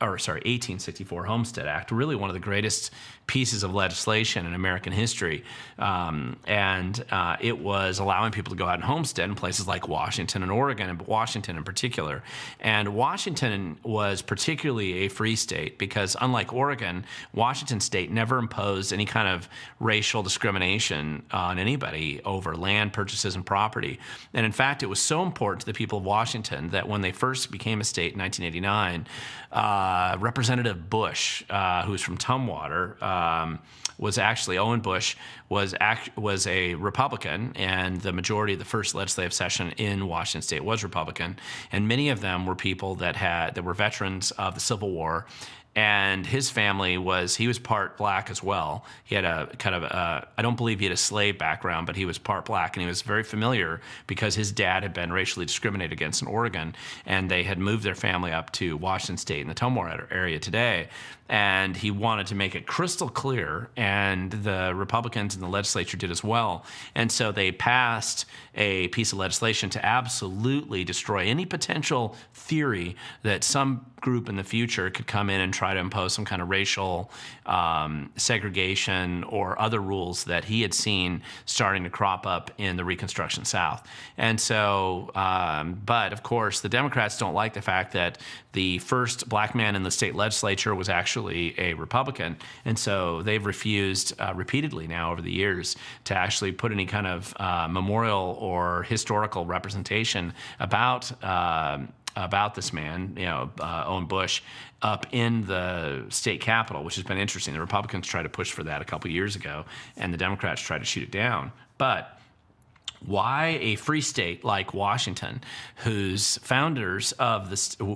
really one of the greatest pieces of legislation in American history. It was allowing people to go out and homestead in places like Washington and Oregon, and Washington in particular. And Washington was particularly a free state because, unlike Oregon, Washington State never imposed any kind of racial discrimination on anybody over land purchases and property. And in fact, it was so important to the people of Washington that when they first became a state in 1989, Representative Bush, who's from Tumwater, was actually Owen Bush was a Republican, and the majority of the first legislative session in Washington State was Republican, and many of them were people that were veterans of the Civil War. And his family he was part black as well. He had a kind of, I don't believe he had a slave background, but he was part black. And he was very familiar because his dad had been racially discriminated against in Oregon. And they had moved their family up to Washington State in the Tumwater area today. And he wanted to make it crystal clear, and the Republicans in the legislature did as well. And so they passed a piece of legislation to absolutely destroy any potential theory that some group in the future could come in and try to impose some kind of racial segregation or other rules that he had seen starting to crop up in the Reconstruction South. And so, but of course, the Democrats don't like the fact that the first black man in the state legislature was actually a Republican. And so they've refused repeatedly now over the years to actually put any kind of memorial or historical representation about this man, Owen Bush, up in the state capitol, which has been interesting. The Republicans tried to push for that a couple years ago, and the Democrats tried to shoot it down. But why a free state like Washington, whose founders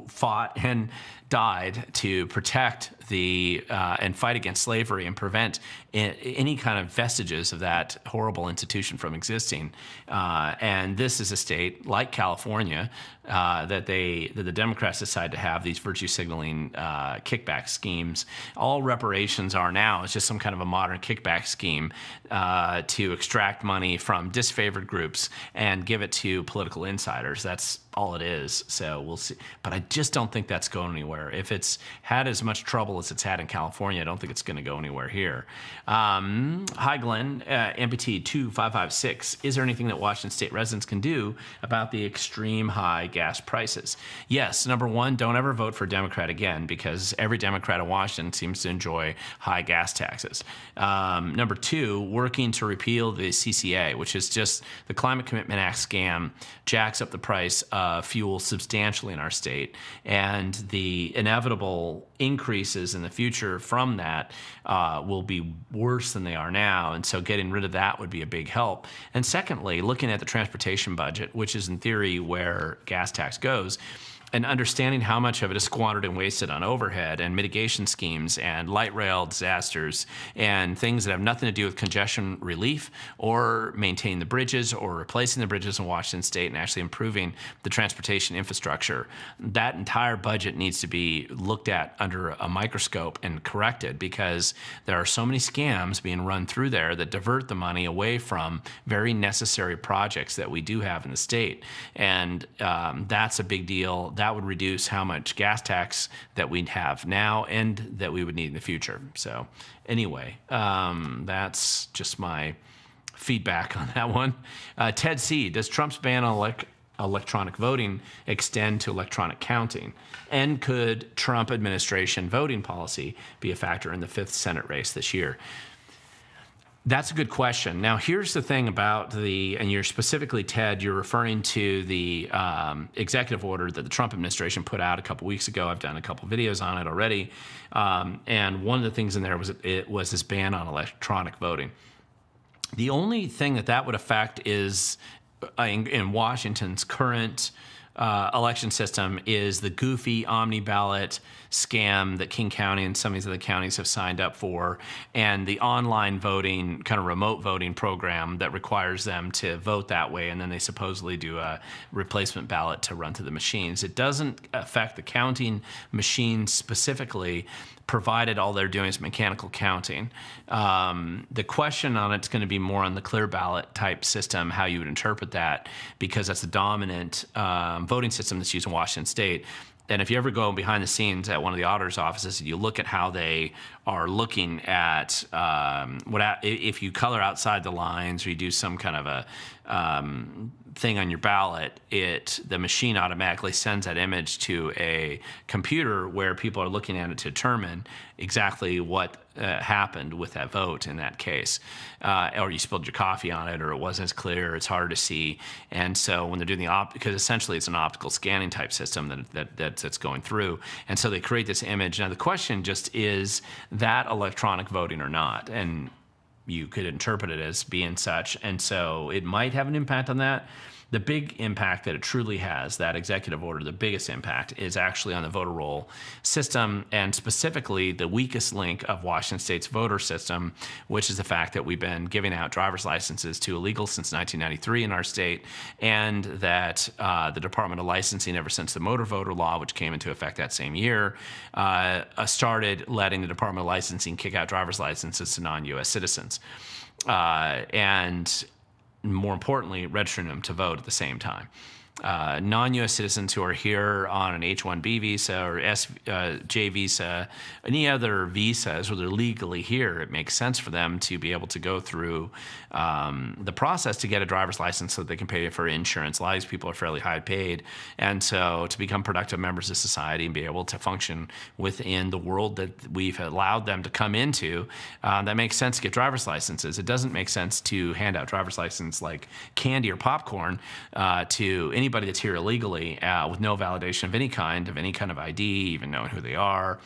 fought and died to protect and fight against slavery and prevent any kind of vestiges of that horrible institution from existing. And this is a state like California that the Democrats decide to have these virtue signaling kickback schemes. All reparations are now is just some kind of a modern kickback scheme to extract money from disfavored groups and give it to political insiders. That's all it is. So we'll see. But I just don't think that's going anywhere. If it's had as much trouble as it's had in California, I don't think it's going to go anywhere here. Hi, Glenn. Amputee 2556. Is there anything that Washington State residents can do about the extreme high gas prices? Yes. Number one, don't ever vote for a Democrat again, because every Democrat in Washington seems to enjoy high gas taxes. Number two, working to repeal the CCA, which is just the Climate Commitment Act scam, jacks up the price of fuel substantially in our state, and the inevitable increases in the future from that will be worse than they are now, and so getting rid of that would be a big help. And secondly, looking at the transportation budget, which is in theory where gas tax goes, and understanding how much of it is squandered and wasted on overhead and mitigation schemes and light rail disasters and things that have nothing to do with congestion relief or maintaining the bridges or replacing the bridges in Washington State and actually improving the transportation infrastructure. That entire budget needs to be looked at under a microscope and corrected, because there are so many scams being run through there that divert the money away from very necessary projects that we do have in the state. And that's a big deal. That would reduce how much gas tax that we have now and that we would need in the future. So anyway, that's just my feedback on that one. Ted C., does Trump's ban on electronic voting extend to electronic counting? And could Trump administration voting policy be a factor in the 5th Senate race this year? That's a good question. Now, here's the thing about and you're specifically, Ted, you're referring to the executive order that the Trump administration put out a couple weeks ago. I've done a couple videos on it already. And one of the things in there was this ban on electronic voting. The only thing that would affect is in Washington's current election system is the goofy omni-ballot scam that King County and some of these other counties have signed up for, and the online voting, kind of remote voting program that requires them to vote that way, and then they supposedly do a replacement ballot to run through the machines. It doesn't affect the counting machines specifically, provided all they're doing is mechanical counting. The question on it's going to be more on the clear ballot type system, how you would interpret that, because that's the dominant voting system that's used in Washington State. And if you ever go behind the scenes at one of the auditor's offices, you look at how they are looking at if you color outside the lines or you do some kind of a thing on your ballot, the machine automatically sends that image to a computer where people are looking at it to determine exactly what happened with that vote in that case. Or you spilled your coffee on it, or it wasn't as clear, it's harder to see. And so when they're doing because essentially it's an optical scanning type system that's going through. And so they create this image. Now the question just is that electronic voting or not? And you could interpret it as being such, and so it might have an impact on that. The big impact that it truly has, that executive order, the biggest impact is actually on the voter roll system, and specifically the weakest link of Washington State's voter system, which is the fact that we've been giving out driver's licenses to illegals since 1993 in our state, and that the Department of Licensing, ever since the motor voter law, which came into effect that same year, started letting the Department of Licensing kick out driver's licenses to non-U.S. citizens. And more importantly, registering them to vote at the same time. Non-U.S. citizens who are here on an H-1B visa or J visa, any other visas where they're legally here, it makes sense for them to be able to go through the process to get a driver's license so that they can pay for insurance. A lot of these people are fairly high paid, and so to become productive members of society and be able to function within the world that we've allowed them to come into, that makes sense to get driver's licenses. It doesn't make sense to hand out driver's license like candy or popcorn to anybody that's here illegally with no validation of any kind of ID, even knowing who they are,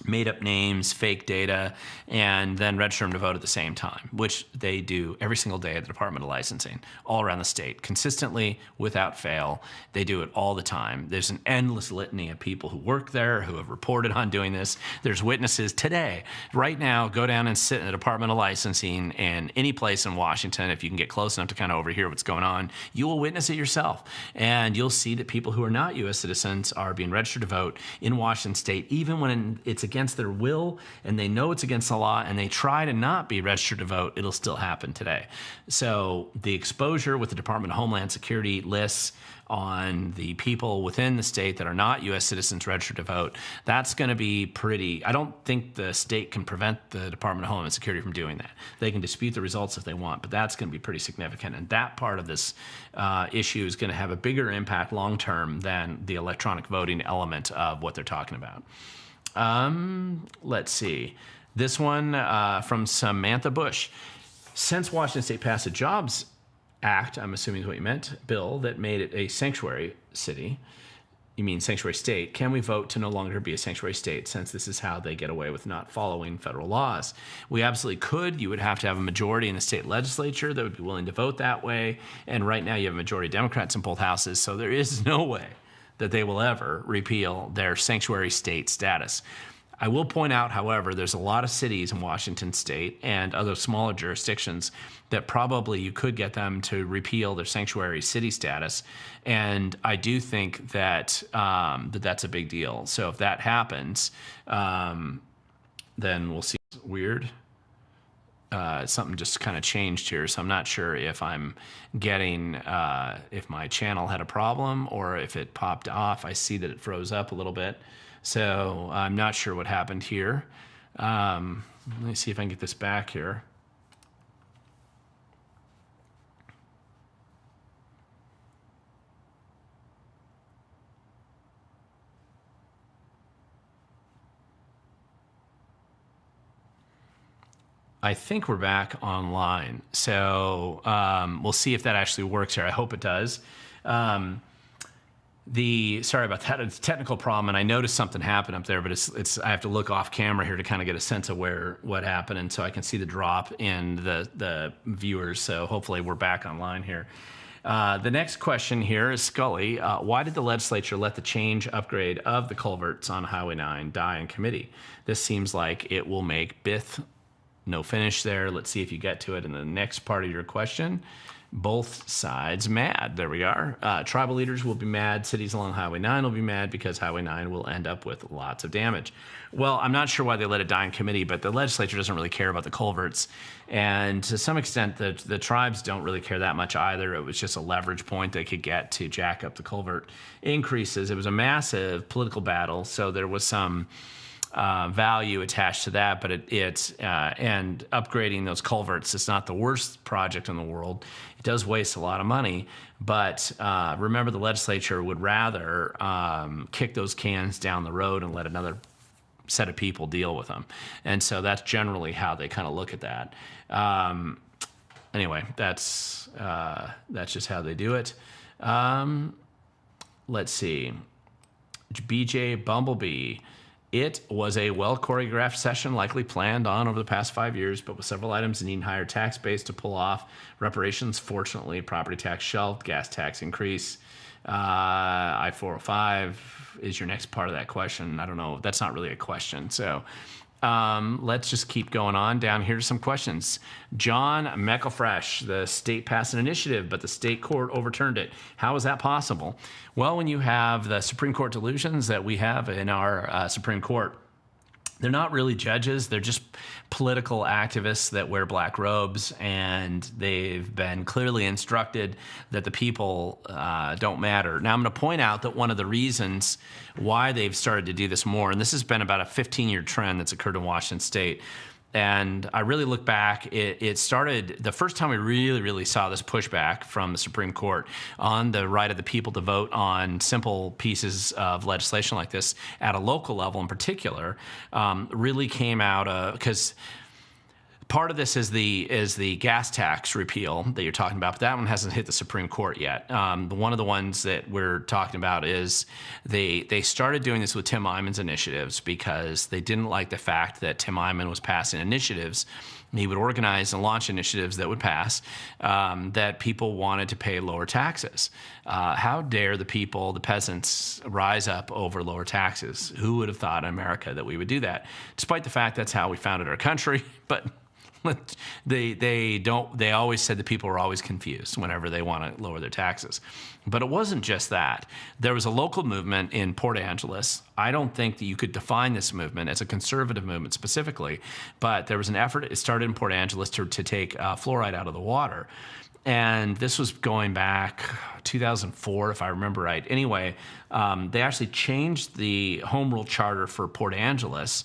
made up names, fake data, and then register them to vote at the same time, which they do every single day at the Department of Licensing, all around the state, consistently, without fail. They do it all the time. There's an endless litany of people who work there, who have reported on doing this. There's witnesses today. Right now, go down and sit in the Department of Licensing and any place in Washington, if you can get close enough to kind of overhear what's going on, you will witness it yourself. And you'll see that people who are not U.S. citizens are being registered to vote in Washington State, even when it's against their will and they know it's against the law and they try to not be registered to vote, it'll still happen today. So the exposure with the Department of Homeland Security lists on the people within the state that are not U.S. citizens registered to vote, that's going to be pretty. I don't think the state can prevent the Department of Homeland Security from doing that. They can dispute the results if they want, but that's going to be pretty significant. And that part of this issue is going to have a bigger impact long term than the electronic voting element of what they're talking about. Let's see. This one from Samantha Bush. Since Washington State passed a Jobs Act, I'm assuming is what you meant, bill that made it a sanctuary city, you mean sanctuary state, can we vote to no longer be a sanctuary state, since this is how they get away with not following federal laws? We absolutely could. You would have to have a majority in the state legislature that would be willing to vote that way. And right now you have a majority of Democrats in both houses, so there is no way that they will ever repeal their sanctuary state status. I will point out, however, there's a lot of cities in Washington State and other smaller jurisdictions that probably you could get them to repeal their sanctuary city status. And I do think that that's a big deal. So if that happens, then we'll see. It's weird. Something just kind of changed here, so I'm not sure if I'm getting, if my channel had a problem or if it popped off. I see that it froze up a little bit, so I'm not sure what happened here. Let me see if I can get this back here. I think we're back online, so we'll see if that actually works here. I hope it does. Sorry about that. It's a technical problem, and I noticed something happened up there, but I have to look off camera here to kind of get a sense of what happened, and so I can see the drop in the viewers. So hopefully we're back online here. The next question here is Scully. Why did the legislature let the change upgrade of the culverts on Highway 9 die in committee? This seems like it will make BITH no finish there. Let's see if you get to it in the next part of your question. Both sides mad. There we are. Tribal leaders will be mad. Cities along Highway 9 will be mad because Highway 9 will end up with lots of damage. Well, I'm not sure why they let it die in committee, but the legislature doesn't really care about the culverts. And to some extent, the tribes don't really care that much either. It was just a leverage point they could get to jack up the culvert increases. It was a massive political battle, so there was some value attached to that, but and upgrading those culverts is not the worst project in the world. It does waste a lot of money, but remember, the legislature would rather kick those cans down the road and let another set of people deal with them, and so that's generally how they kind of look at that. Anyway, that's just how they do it. Let's see, BJ Bumblebee. It was a well-choreographed session, likely planned on over the past 5 years, but with several items needing higher tax base to pull off reparations. Fortunately, property tax shelved, gas tax increase. I-405 is your next part of that question. I don't know. That's not really a question. So let's just keep going on. Down here to some questions. John McElfresh, the state passed an initiative, but the state court overturned it. How is that possible? Well, when you have the Supreme Court delusions that we have in our Supreme Court, they're not really judges. They're just political activists that wear black robes, and they've been clearly instructed that the people don't matter. Now, I'm going to point out that one of the reasons why they've started to do this more, and this has been about a 15-year trend that's occurred in Washington State, and I really look back, it started, the first time we really saw this pushback from the Supreme Court on the right of the people to vote on simple pieces of legislation like this at a local level in particular, really came out of, because part of this is the gas tax repeal that you're talking about, but that one hasn't hit the Supreme Court yet. One of the ones that we're talking about is they started doing this with Tim Eyman's initiatives because they didn't like the fact that Tim Eyman was passing initiatives. He would organize and launch initiatives that would pass that people wanted to pay lower taxes. How dare the people, the peasants, rise up over lower taxes? Who would have thought in America that we would do that? Despite the fact that's how we founded our country, but they always said that people were always confused whenever they want to lower their taxes. But it wasn't just that. There was a local movement in Port Angeles. I don't think that you could define this movement as a conservative movement specifically, but there was an effort, it started in Port Angeles to take fluoride out of the water. And this was going back 2004, if I remember right. Anyway, they actually changed the home rule charter for Port Angeles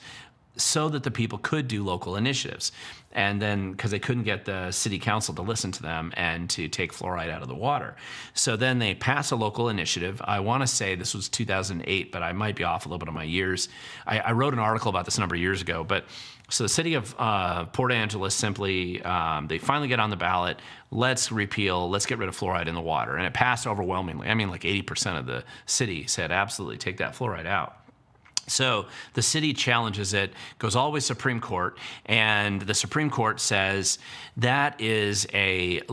so that the people could do local initiatives. And then, because they couldn't get the city council to listen to them and to take fluoride out of the water. So then they passed a local initiative. I want to say this was 2008, but I might be off a little bit on my years. I wrote an article about this a number of years ago, but so the city of Port Angeles simply, they finally get on the ballot, let's repeal, let's get rid of fluoride in the water. And it passed overwhelmingly. I mean, like 80% of the city said, absolutely, take that fluoride out. So the city challenges it, goes all the way to Supreme Court, and the Supreme Court says that is it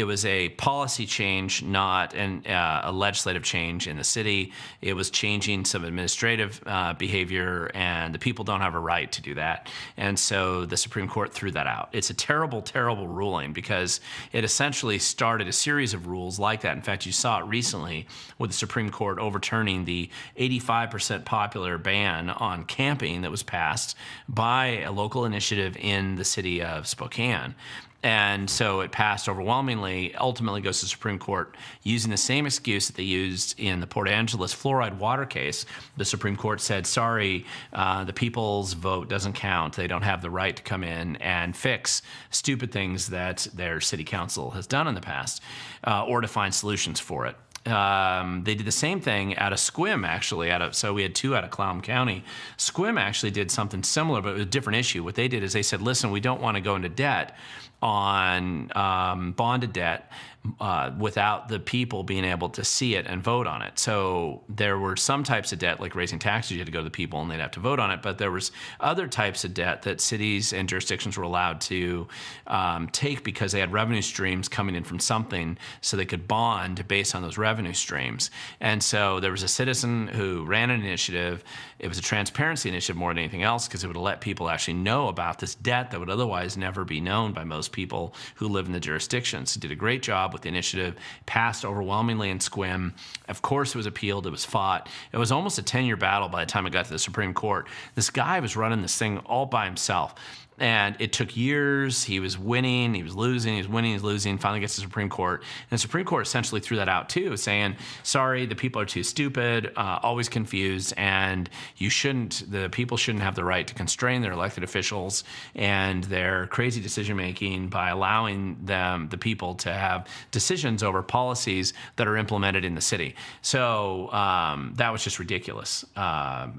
was a policy change, not a legislative change in the city. It was changing some administrative behavior, and the people don't have a right to do that. And so the Supreme Court threw that out. It's a terrible, terrible ruling because it essentially started a series of rules like that. In fact, you saw it recently with the Supreme Court overturning the 85% popular ban on camping that was passed by a local initiative in the city of Spokane. And so it passed overwhelmingly, ultimately goes to the Supreme Court using the same excuse that they used in the Port Angeles fluoride water case. The Supreme Court said, sorry, the people's vote doesn't count. They don't have the right to come in and fix stupid things that their city council has done in the past or to find solutions for it. They did the same thing out of Sequim, actually. So we had two out of Clallam County. Sequim actually did something similar, but it was a different issue. What they did is they said, listen, we don't want to go into debt on bonded debt, without the people being able to see it and vote on it. So there were some types of debt, like raising taxes, you had to go to the people and they'd have to vote on it. But there was other types of debt that cities and jurisdictions were allowed to take because they had revenue streams coming in from something, so they could bond based on those revenue streams. And so there was a citizen who ran an initiative. It was a transparency initiative more than anything else, because it would let people actually know about this debt that would otherwise never be known by most people who live in the jurisdictions. It did a great job with the initiative, passed overwhelmingly in Squim. Of course, it was appealed, it was fought. It was almost a 10-year battle by the time it got to the Supreme Court. This guy was running this thing all by himself. And it took years. He was winning, he was losing, he was winning, he was losing. Finally gets to the Supreme Court. And the Supreme Court essentially threw that out too, saying, sorry, the people are too stupid, always confused, and the people shouldn't have the right to constrain their elected officials and their crazy decision making by allowing the people to have decisions over policies that are implemented in the city. So that was just ridiculous. But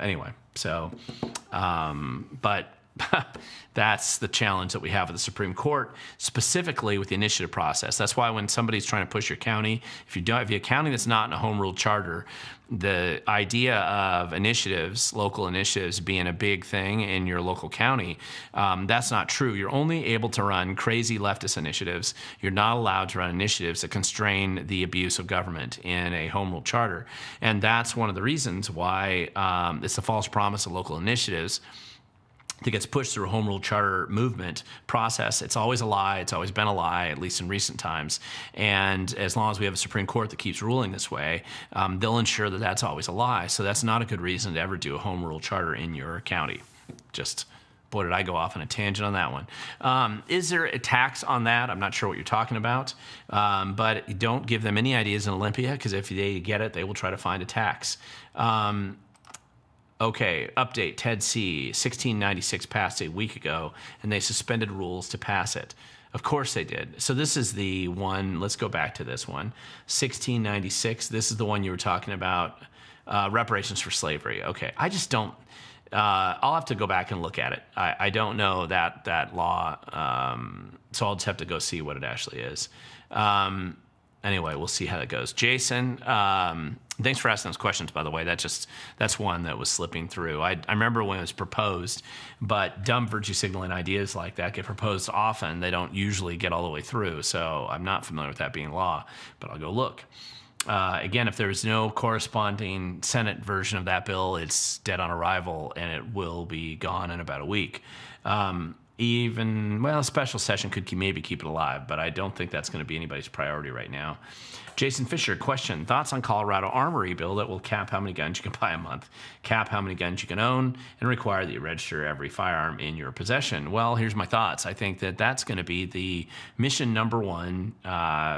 that's the challenge that we have with the Supreme Court, specifically with the initiative process. That's why when somebody's trying to push your county, if you have a county that's not in a home rule charter, the idea of initiatives, local initiatives, being a big thing in your local county, that's not true. You're only able to run crazy leftist initiatives. You're not allowed to run initiatives that constrain the abuse of government in a home rule charter. And that's one of the reasons why it's a false promise of local initiatives that gets pushed through a home rule charter movement process. It's always a lie. It's always been a lie, at least in recent times. And as long as we have a Supreme Court that keeps ruling this way, they'll ensure that that's always a lie. So that's not a good reason to ever do a home rule charter in your county. Just, boy, did I go off on a tangent on that one. Is there a tax on that? I'm not sure what you're talking about. But don't give them any ideas in Olympia, because if they get it, they will try to find a tax. Okay, update, Ted C. 1696 passed a week ago, and they suspended rules to pass it. Of course they did. So this is the one, let's go back to this one. 1696, this is the one you were talking about, reparations for slavery. Okay, I just don't, I'll have to go back and look at it. I don't know that law, so I'll just have to go see what it actually is. Anyway, we'll see how that goes. Jason, thanks for asking those questions, by the way. That's one that was slipping through. I remember when it was proposed, but dumb virtue signaling ideas like that get proposed often. They don't usually get all the way through, so I'm not familiar with that being law, but I'll go look. Again, if there's no corresponding Senate version of that bill, it's dead on arrival, and it will be gone in about a week. A special session could maybe keep it alive, but I don't think that's going to be anybody's priority right now. Jason Fisher, question. Thoughts on Colorado Armory bill that will cap how many guns you can buy a month, cap how many guns you can own, and require that you register every firearm in your possession? Well, here's my thoughts. I think that that's going to be the mission number one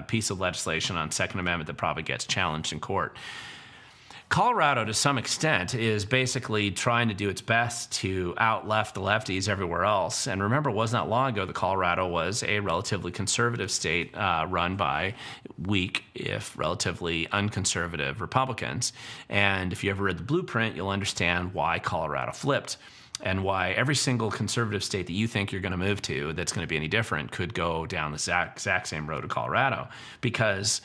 piece of legislation on Second Amendment that probably gets challenged in court. Colorado, to some extent, is basically trying to do its best to out-left the lefties everywhere else. And remember, it wasn't that long ago that Colorado was a relatively conservative state run by weak, if relatively unconservative Republicans. And if you ever read the blueprint, you'll understand why Colorado flipped, and why every single conservative state that you think you're going to move to that's going to be any different could go down the exact same road to Colorado. Because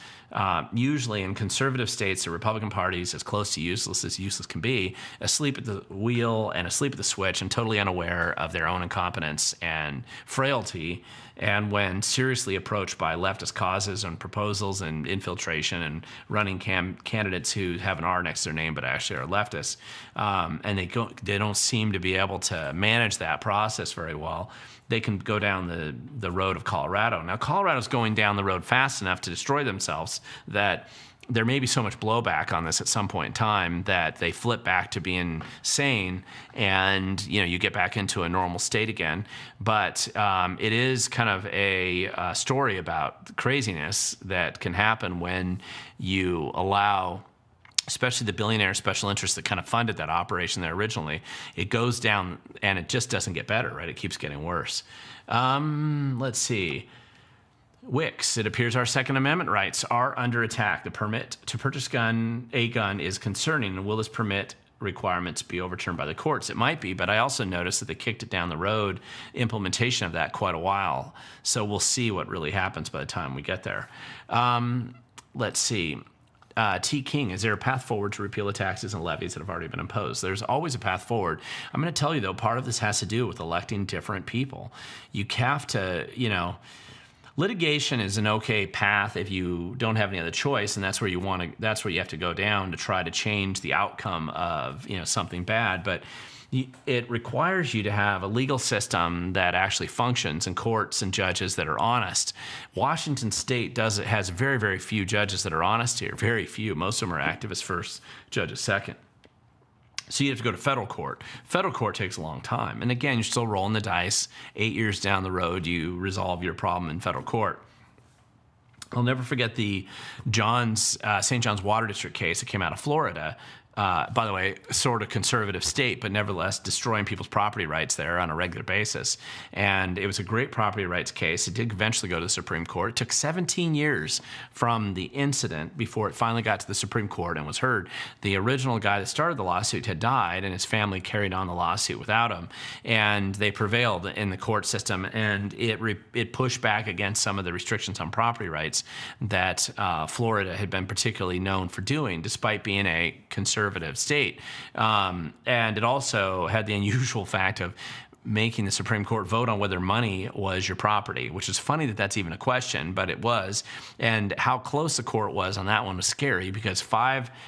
usually in conservative states, the Republican Party is as close to useless as useless can be, asleep at the wheel and asleep at the switch and totally unaware of their own incompetence and frailty. And when seriously approached by leftist causes and proposals and infiltration and running candidates who have an R next to their name but actually are leftists, and they don't seem to be able to manage that process very well, they can go down the road of Colorado. Now, Colorado's going down the road fast enough to destroy themselves that there may be so much blowback on this at some point in time that they flip back to being sane, and you get back into a normal state again. But it is kind of a story about craziness that can happen when you allow, especially the billionaire special interests that kind of funded that operation there originally. It goes down and it just doesn't get better, right? It keeps getting worse. Let's see. Wicks, it appears our Second Amendment rights are under attack. The permit to purchase a gun is concerning, and will this permit requirements be overturned by the courts. It might be, but I also noticed that they kicked it down the road, implementation of that, quite a while. So we'll see what really happens by the time we get there. Let's see. T. King, is there a path forward to repeal the taxes and levies that have already been imposed? There's always a path forward. I'm going to tell you, though, part of this has to do with electing different people. You have to, litigation is an okay path if you don't have any other choice, and that's where you have to go down to try to change the outcome of, something bad. But it requires you to have a legal system that actually functions, and courts and judges that are honest. Washington State has very, very few judges that are honest here. Very few. Most of them are activists first, judges second. So you have to go to federal court. Federal court takes a long time. And again, you're still rolling the dice. 8 years down the road, you resolve your problem in federal court. I'll never forget the St. John's Water District case that came out of Florida. By the way, sort of conservative state, but nevertheless destroying people's property rights there on a regular basis. And it was a great property rights case. It did eventually go to the Supreme Court. It took 17 years from the incident before it finally got to the Supreme Court and was heard. The original guy that started the lawsuit had died, and his family carried on the lawsuit without him. And they prevailed in the court system, and it pushed back against some of the restrictions on property rights that Florida had been particularly known for doing, despite being a conservative state. And it also had the unusual fact of making the Supreme Court vote on whether money was your property, which is funny that that's even a question, but it was. And how close the court was on that one was scary, because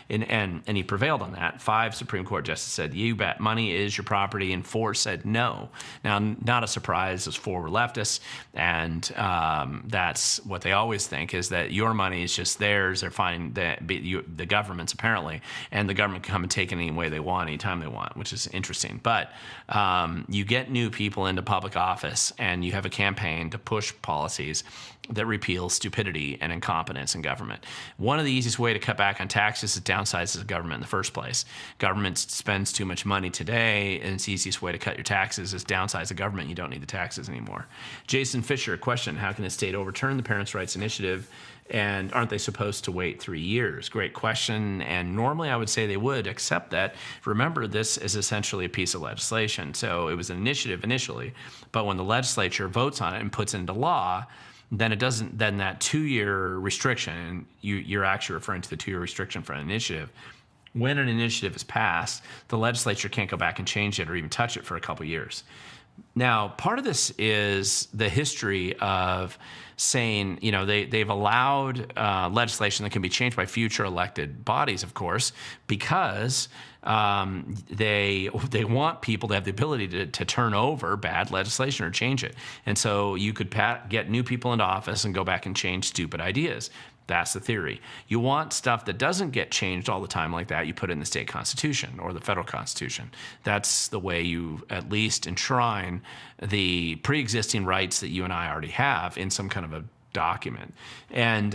and he prevailed on that. 5 Supreme Court justices said, you bet, money is your property, and 4 said no. Now, not a surprise, those 4 were leftists, and that's what they always think, is that your money is just theirs. They're fine, the government's apparently, and the government can come and take it any way they want, anytime they want, which is interesting. But you get new people into public office, and you have a campaign to push policies that repeal stupidity and incompetence in government. One of the easiest way to cut back on taxes is downsize the government in the first place. Government spends too much money today, and it's the easiest way to cut your taxes is downsize the government. You don't need the taxes anymore. Jason Fisher, question: how can the state overturn the Parents' Rights Initiative, and aren't they supposed to wait 3 years? Great question, and normally I would say they would, except that, remember, this is essentially a piece of legislation. So it was an initiative initially, but when the legislature votes on it and puts it into law, then that 2-year restriction, and you're actually referring to the 2-year restriction for an initiative. When an initiative is passed, the legislature can't go back and change it or even touch it for a couple years. Now, part of this is the history of saying, they've allowed legislation that can be changed by future elected bodies, of course, because they want people to have the ability to turn over bad legislation or change it. And so you could get new people into office and go back and change stupid ideas. That's the theory. You want stuff that doesn't get changed all the time like that, you put it in the state constitution or the federal constitution. That's the way you at least enshrine the pre-existing rights that you and I already have in some kind of a document. And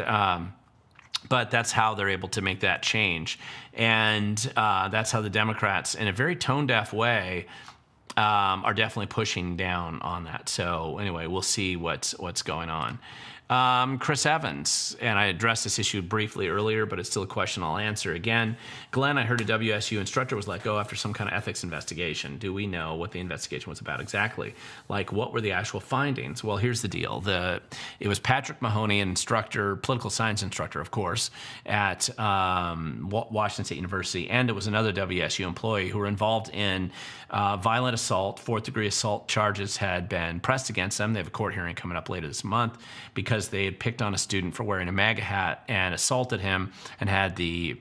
but that's how they're able to make that change. And that's how the Democrats, in a very tone-deaf way, are definitely pushing down on that. So anyway, we'll see what's going on. Chris Evans, and I addressed this issue briefly earlier, but it's still a question I'll answer again. Glenn, I heard a WSU instructor was let go after some kind of ethics investigation. Do we know what the investigation was about exactly? Like, what were the actual findings? Well, here's the deal. It was Patrick Mahoney, an instructor, political science instructor, of course, at Washington State University, and it was another WSU employee who were involved in violent assault. 4th-degree assault charges had been pressed against them. They have a court hearing coming up later this month because they had picked on a student for wearing a MAGA hat and assaulted him, and had the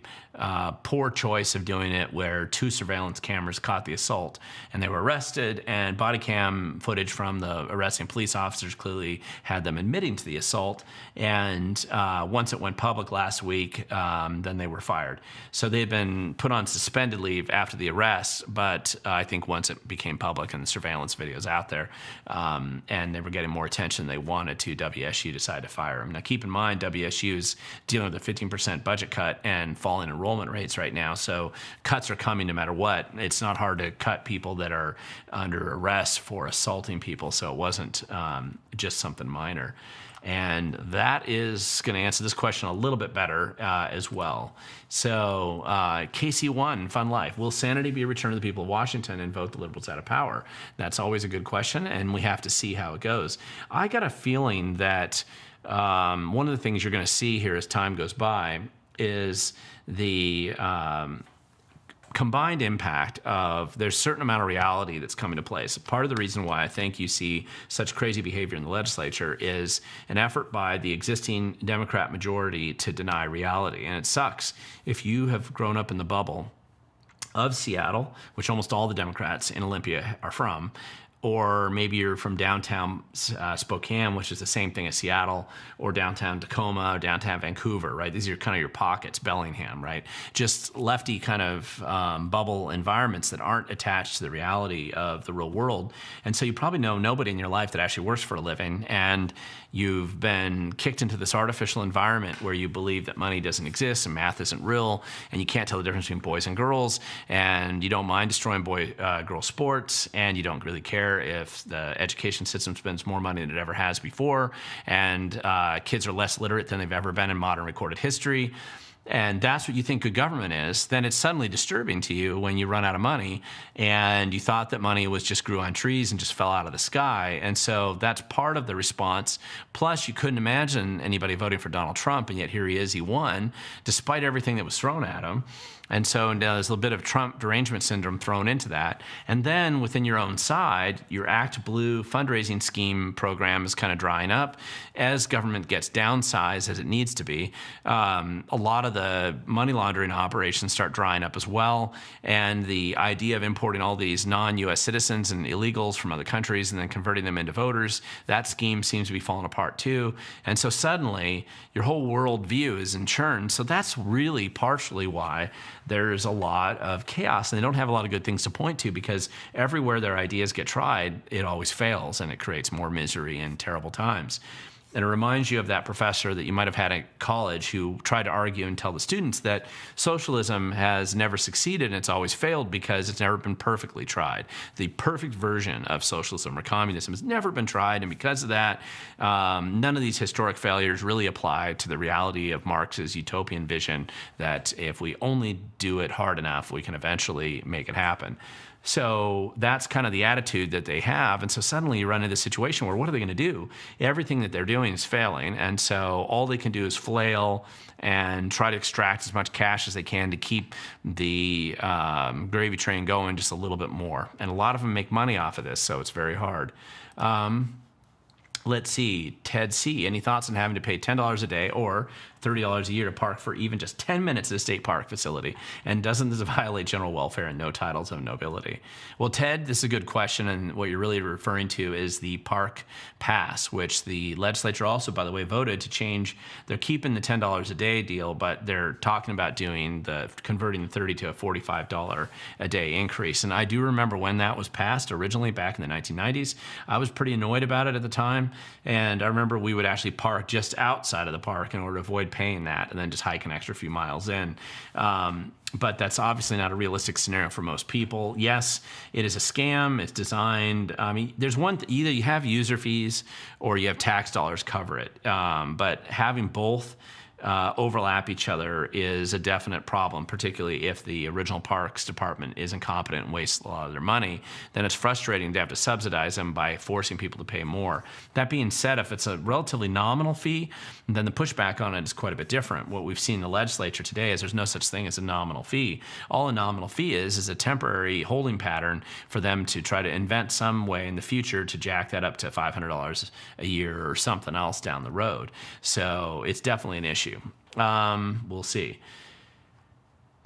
poor choice of doing it where 2 surveillance cameras caught the assault, and they were arrested, and body cam footage from the arresting police officers clearly had them admitting to the assault. And once it went public last week, then they were fired. So they had been put on suspended leave after the arrest, but I think once it became public and the surveillance videos out there, and they were getting more attention than they wanted to, WSU decided to fire them. Now keep in mind, WSU is dealing with a 15% budget cut and falling enrollment enrollment rates right now. So cuts are coming no matter what. It's not hard to cut people that are under arrest for assaulting people. So it wasn't just something minor. And that is going to answer this question a little bit better as well. So KC1, Fun Life. Will sanity be returned to the people of Washington and vote the liberals out of power? That's always a good question, and we have to see how it goes. I got a feeling that one of the things you're going to see here as time goes by is the combined impact of there's a certain amount of reality that's coming to place. Part of the reason why I think you see such crazy behavior in the legislature is an effort by the existing Democrat majority to deny reality. And it sucks if you have grown up in the bubble of Seattle, which almost all the Democrats in Olympia are from, or maybe you're from downtown Spokane, which is the same thing as Seattle, or downtown Tacoma, or downtown Vancouver, right? These are kind of your pockets, Bellingham, right? Just lefty kind of bubble environments that aren't attached to the reality of the real world. And so you probably know nobody in your life that actually works for a living, and you've been kicked into this artificial environment where you believe that money doesn't exist and math isn't real, and you can't tell the difference between boys and girls, and you don't mind destroying boy-girl sports, and you don't really care if the education system spends more money than it ever has before, and kids are less literate than they've ever been in modern recorded history. And that's what you think good government is, then it's suddenly disturbing to you when you run out of money and you thought that money was just grew on trees and just fell out of the sky. And so that's part of the response. Plus, you couldn't imagine anybody voting for Donald Trump, and yet here he is, he won, despite everything that was thrown at him. And so there's a little bit of Trump derangement syndrome thrown into that. And then within your own side, your Act Blue fundraising scheme program is kind of drying up as government gets downsized as it needs to be. A lot of the money laundering operations start drying up as well. And the idea of importing all these non-U.S. citizens and illegals from other countries and then converting them into voters, that scheme seems to be falling apart too. And so suddenly your whole worldview is in churn. So that's really partially why there's a lot of chaos, and they don't have a lot of good things to point to, because everywhere their ideas get tried, it always fails, and it creates more misery and terrible times. And it reminds you of that professor that you might have had at college who tried to argue and tell the students that socialism has never succeeded and it's always failed because it's never been perfectly tried. The perfect version of socialism or communism has never been tried, and because of that, none of these historic failures really apply to the reality of Marx's utopian vision that if we only do it hard enough, we can eventually make it happen. So that's kind of the attitude that they have. And so suddenly you run into this situation where what are they going to do? Everything that they're doing is failing. And so all they can do is flail and try to extract as much cash as they can to keep the gravy train going just a little bit more. And a lot of them make money off of this, so it's very hard. Let's see, Ted C. Any thoughts on having to pay $10 a day or $30 a year to park for even just 10 minutes at a state park facility? And doesn't this violate general welfare and no titles of nobility? Well, Ted, this is a good question, and what you're really referring to is the park pass, which the legislature also, by the way, voted to change. They're keeping the $10 a day deal, but they're talking about converting the $30 to a $45 a day increase. And I do remember when that was passed originally back in the 1990s. I was pretty annoyed about it at the time, and I remember we would actually park just outside of the park in order to avoid paying that and then just hike an extra few miles in. But that's obviously not a realistic scenario for most people. Yes, it is a scam. It's designed. I mean, there's either you have user fees or you have tax dollars cover it. But having both overlap each other is a definite problem, particularly if the original Parks Department is incompetent and wastes a lot of their money. Then it's frustrating to have to subsidize them by forcing people to pay more. That being said, if it's a relatively nominal fee, then the pushback on it is quite a bit different. What we've seen in the legislature today is there's no such thing as a nominal fee. All a nominal fee is a temporary holding pattern for them to try to invent some way in the future to jack that up to $500 a year or something else down the road. So it's definitely an issue. We'll see.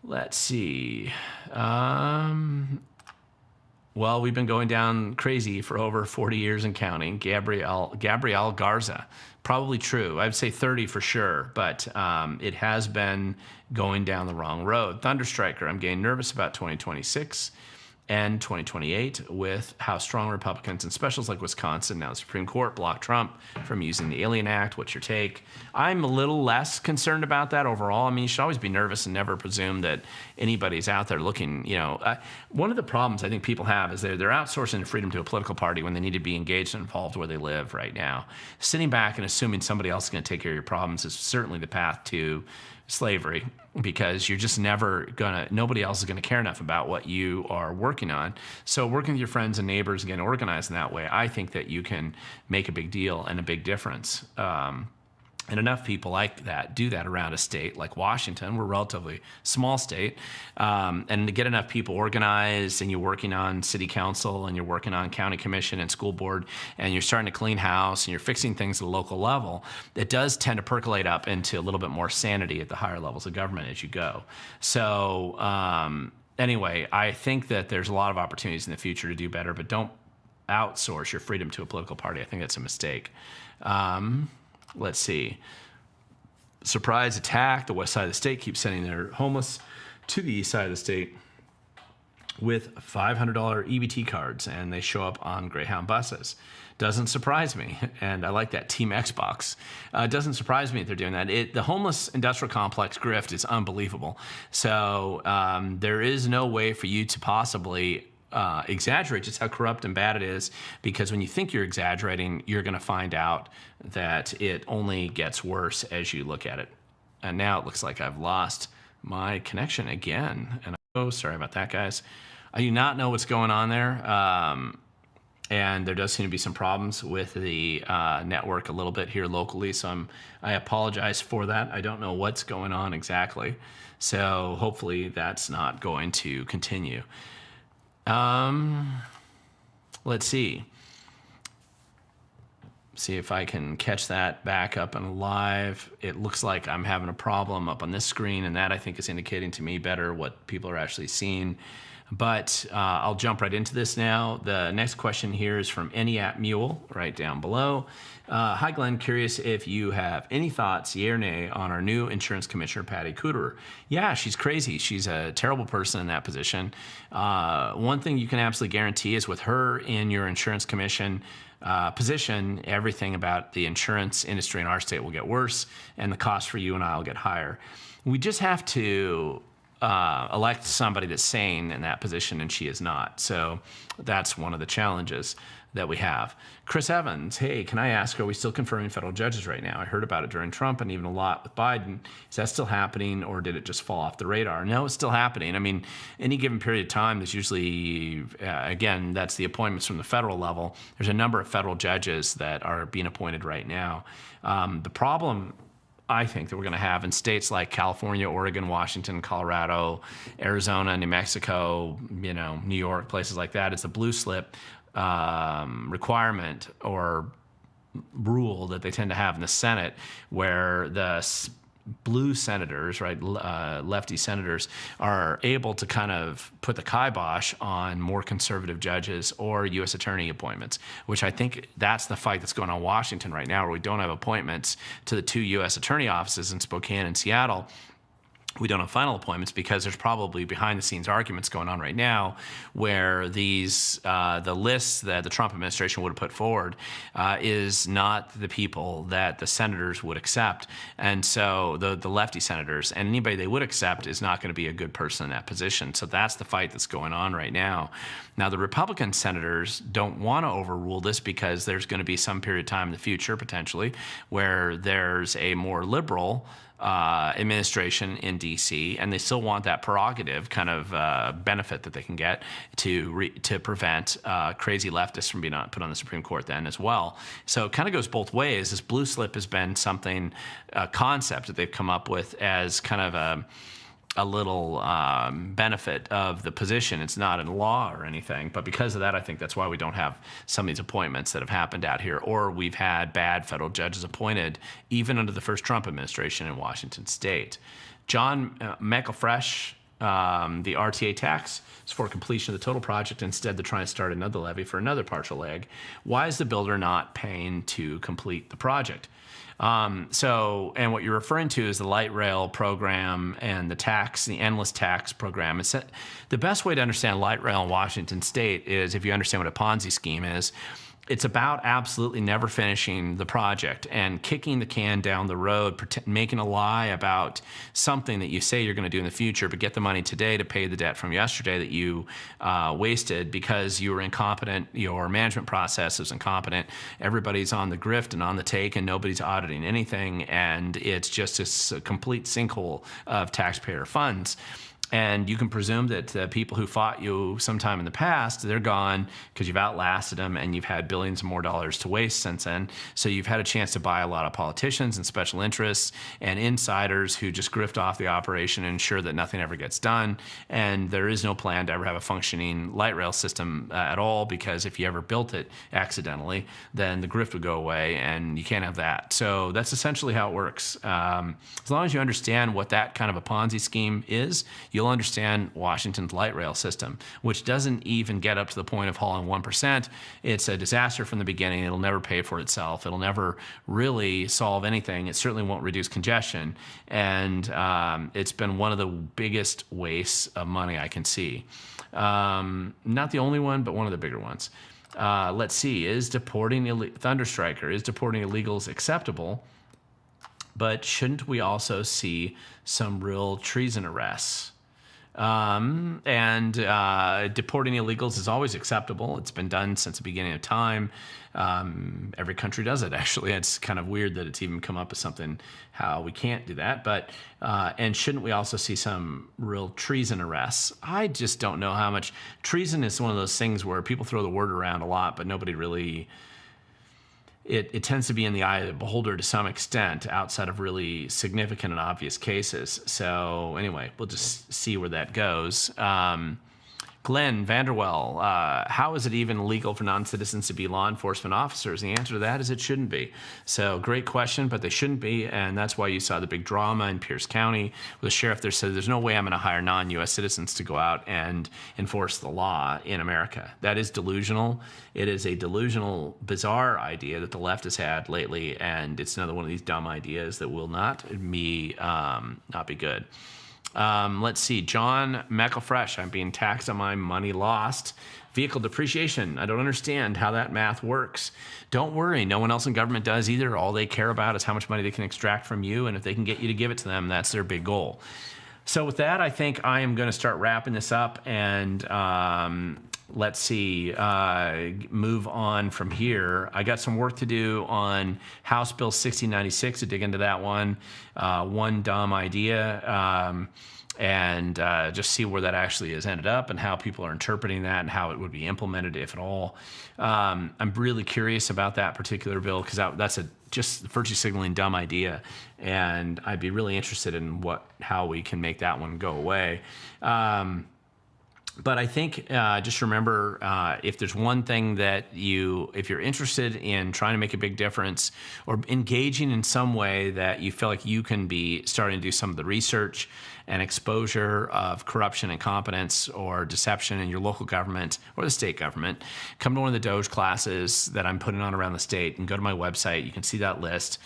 Let's see. Well, we've been going down crazy for over 40 years and counting. Gabrielle Garza, probably true. I'd say 30 for sure, but it has been going down the wrong road. Thunderstriker, I'm getting nervous about 2026. end 2028 with how strong Republicans in specials like Wisconsin, now the Supreme Court, block Trump from using the Alien Act. What's your take? I'm a little less concerned about that overall. I mean, you should always be nervous and never presume that anybody's out there looking, one of the problems I think people have is they're outsourcing freedom to a political party when they need to be engaged and involved where they live right now. Sitting back and assuming somebody else is going to take care of your problems is certainly the path to slavery, because you're just nobody else is going to care enough about what you are working on. So working with your friends and neighbors, again, organized in that way, I think that you can make a big deal and a big difference. And enough people like that do that around a state like Washington. We're a relatively small state. And to get enough people organized, and you're working on city council, and you're working on county commission and school board, and you're starting to clean house, and you're fixing things at a local level, it does tend to percolate up into a little bit more sanity at the higher levels of government as you go. So anyway, I think that there's a lot of opportunities in the future to do better, but don't outsource your freedom to a political party. I think that's a mistake. Let's see. Surprise attack. The west side of the state keeps sending their homeless to the east side of the state with $500 EBT cards, and they show up on Greyhound buses. Doesn't surprise me, and I like that Team Xbox. It doesn't surprise me that they're doing that. The homeless industrial complex grift is unbelievable. So there is no way for you to possibly exaggerate just how corrupt and bad it is, because when you think you're exaggerating, you're going to find out that it only gets worse as you look at it. And now it looks like I've lost my connection again. And oh, sorry about that, guys. I do not know what's going on there. And there does seem to be some problems with the network a little bit here locally. So I apologize for that. I don't know what's going on exactly. So hopefully that's not going to continue. Let's see. See if I can catch that back up and live. It looks like I'm having a problem up on this screen, and that I think is indicating to me better what people are actually seeing. But I'll jump right into this now. The next question here is from Eniat Mule, right down below. Hi, Glenn. Curious if you have any thoughts, yay or nay, on our new insurance commissioner, Patty Cooterer. Yeah, she's crazy. She's a terrible person in that position. One thing you can absolutely guarantee is with her in your insurance commission position, everything about the insurance industry in our state will get worse, and the cost for you and I will get higher. We just have to elect somebody that's sane in that position, and she is not. So that's one of the challenges that we have. Chris Evans, hey, can I ask, are we still confirming federal judges right now? I heard about it during Trump and even a lot with Biden. Is that still happening, or did it just fall off the radar? No, it's still happening. I mean, any given period of time, there's usually, again, that's the appointments from the federal level. There's a number of federal judges that are being appointed right now. The problem I think that we're going to have in states like California, Oregon, Washington, Colorado, Arizona, New Mexico, New York, places like that, is the blue slip requirement or rule that they tend to have in the Senate, where the blue senators, right, lefty senators, are able to kind of put the kibosh on more conservative judges or U.S. attorney appointments, which I think that's the fight that's going on in Washington right now, where we don't have appointments to the two U.S. attorney offices in Spokane and Seattle. We don't have final appointments because there's probably behind-the-scenes arguments going on right now where these the lists that the Trump administration would have put forward is not the people that the senators would accept. And so the lefty senators, and anybody they would accept, is not going to be a good person in that position. So that's the fight that's going on right now. Now, the Republican senators don't want to overrule this because there's going to be some period of time in the future, potentially, where there's a more liberal administration in D.C., and they still want that prerogative kind of benefit that they can get to prevent crazy leftists from being put on the Supreme Court then as well. So it kind of goes both ways. This blue slip has been something, a concept that they've come up with as kind of a little benefit of the position. It's not in law or anything, but because of that, I think that's why we don't have some of these appointments that have happened out here, or we've had bad federal judges appointed even under the first Trump administration in Washington State. John McElfresh, the RTA tax is for completion of the total project. Instead, they're trying to start another levy for another partial leg. Why is the builder not paying to complete the project? And what you're referring to is the light rail program and the endless tax program. The best way to understand light rail in Washington State is if you understand what a Ponzi scheme is. It's about absolutely never finishing the project and kicking the can down the road, making a lie about something that you say you're going to do in the future, but get the money today to pay the debt from yesterday that you wasted because you were incompetent, your management process was incompetent, everybody's on the grift and on the take, and nobody's auditing anything, and it's just a complete sinkhole of taxpayer funds. And you can presume that the people who fought you sometime in the past, they're gone because you've outlasted them and you've had billions more dollars to waste since then. So you've had a chance to buy a lot of politicians and special interests and insiders who just grift off the operation and ensure that nothing ever gets done. And there is no plan to ever have a functioning light rail system at all, because if you ever built it accidentally, then the grift would go away and you can't have that. So that's essentially how it works. As long as you understand what that kind of a Ponzi scheme is, you'll understand Washington's light rail system, which doesn't even get up to the point of hauling 1%. It's a disaster from the beginning. It'll never pay for itself. It'll never really solve anything. It certainly won't reduce congestion. And it's been one of the biggest wastes of money I can see. Not the only one, but one of the bigger ones. Let's see, Thunderstriker, is deporting illegals acceptable? But shouldn't we also see some real treason arrests? Deporting illegals is always acceptable. It's been done since the beginning of time. Every country does it, actually. It's kind of weird that it's even come up as something how we can't do that. But and shouldn't we also see some real treason arrests? I just don't know how much. Treason is one of those things where people throw the word around a lot, but nobody really... It tends to be in the eye of the beholder to some extent outside of really significant and obvious cases. So anyway, we'll just see where that goes. Glenn Vanderwell, how is it even legal for non-citizens to be law enforcement officers? The answer to that is it shouldn't be. So great question, but they shouldn't be, and that's why you saw the big drama in Pierce County with the sheriff there said there's no way I'm going to hire non-U.S. citizens to go out and enforce the law in America. That is delusional. It is a delusional, bizarre idea that the left has had lately, and it's another one of these dumb ideas that will not be good. Let's see, John McElfresh, I'm being taxed on my money lost. Vehicle depreciation, I don't understand how that math works. Don't worry, no one else in government does either. All they care about is how much money they can extract from you, and if they can get you to give it to them, that's their big goal. So with that, I think I am going to start wrapping this up, and let's see, move on from here. I got some work to do on House Bill 1696 to dig into that one. One dumb idea. And just see where that actually has ended up and how people are interpreting that and how it would be implemented, if at all. I'm really curious about that particular bill because that's a just virtue signaling dumb idea, and I'd be really interested in how we can make that one go away. But I think just remember, if there's one thing that if you're interested in trying to make a big difference or engaging in some way that you feel like you can be starting to do some of the research and exposure of corruption, incompetence, or deception in your local government or the state government, come to one of the DOGE classes that I'm putting on around the state and go to my website. You can see that list.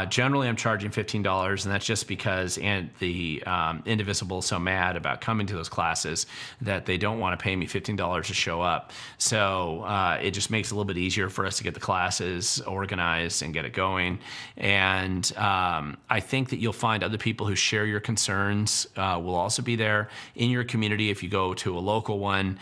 Generally, I'm charging $15, and that's just because the Indivisible is so mad about coming to those classes that they don't want to pay me $15 to show up. So it just makes it a little bit easier for us to get the classes organized and get it going. And I think that you'll find other people who share your concerns will also be there in your community. If you go to a local one,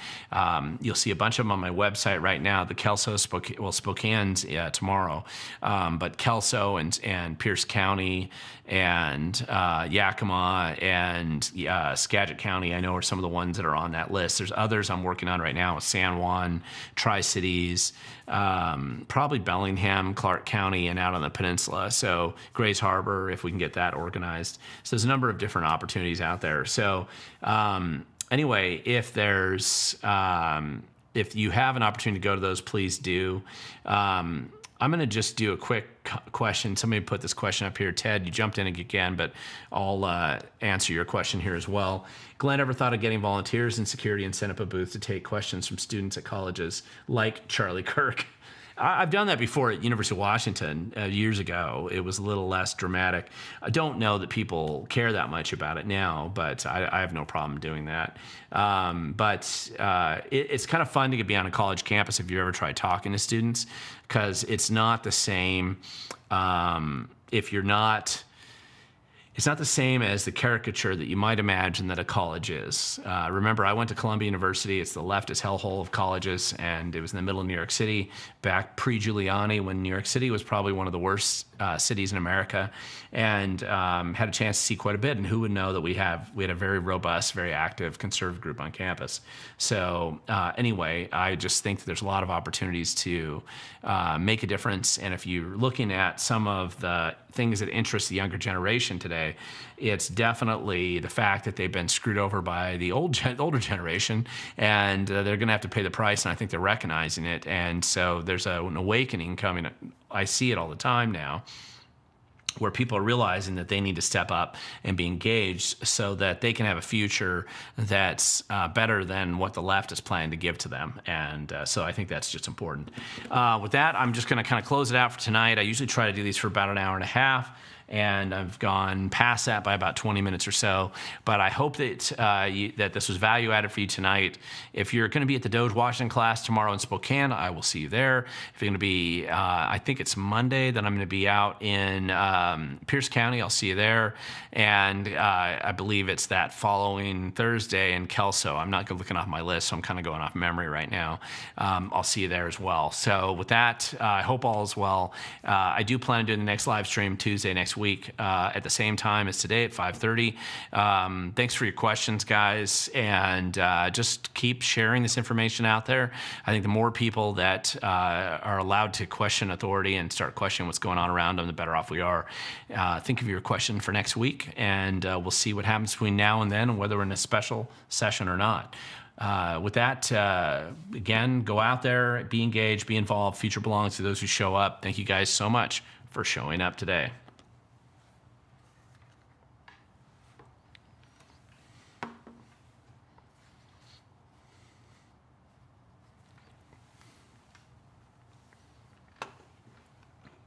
you'll see a bunch of them on my website right now. The Kelso, Spokane's tomorrow, but Kelso and Pierce County and Yakima and Skagit County, I know, are some of the ones that are on that list. There's others I'm working on right now with San Juan, Tri-Cities, probably Bellingham, Clark County, and out on the peninsula. So Grays Harbor, if we can get that organized. So there's a number of different opportunities out there. So anyway, if you have an opportunity to go to those, please do. I'm going to just do a quick question. Somebody put this question up here. Ted, you jumped in again, but I'll answer your question here as well. Glenn, ever thought of getting volunteers in security and set up a booth to take questions from students at colleges like Charlie Kirk? I've done that before at University of Washington years ago. It was a little less dramatic. I don't know that people care that much about it now, but I have no problem doing that. It's kind of fun to be on a college campus if you ever tried talking to students, because it's not the same it's not the same as the caricature that you might imagine that a college is. Remember, I went to Columbia University. It's the leftist hellhole of colleges, and it was in the middle of New York City, back pre-Giuliani, when New York City was probably one of the worst cities in America, and had a chance to see quite a bit. And who would know that we had a very robust, very active conservative group on campus. So anyway, I just think that there's a lot of opportunities to make a difference. And if you're looking at some of the things that interest the younger generation today, it's definitely the fact that they've been screwed over by the older generation, and they're going to have to pay the price, and I think they're recognizing it. And so there's an awakening coming. I see it all the time now, where people are realizing that they need to step up and be engaged so that they can have a future that's better than what the left is planning to give to them. And so I think that's just important. With that, I'm just going to kind of close it out for tonight. I usually try to do these for about an hour and a half, and I've gone past that by about 20 minutes or so. But I hope that that this was value added for you tonight. If you're going to be at the DOGE Washington class tomorrow in Spokane, I will see you there. If you're going to be, I think it's Monday, then I'm going to be out in Pierce County. I'll see you there. And I believe it's that following Thursday in Kelso. I'm not looking off my list, so I'm kind of going off memory right now. I'll see you there as well. So with that, I hope all is well. I do plan on doing the next live stream Tuesday next week at the same time as today at 5:30. Thanks for your questions, guys, and just keep sharing this information out there. I think the more people that are allowed to question authority and start questioning what's going on around them, the better off we are. Think of your question for next week, and we'll see what happens between now and then, and whether we're in a special session or not. With that, again, go out there, be engaged, be involved. Future belongs to those who show up. Thank you guys so much for showing up today.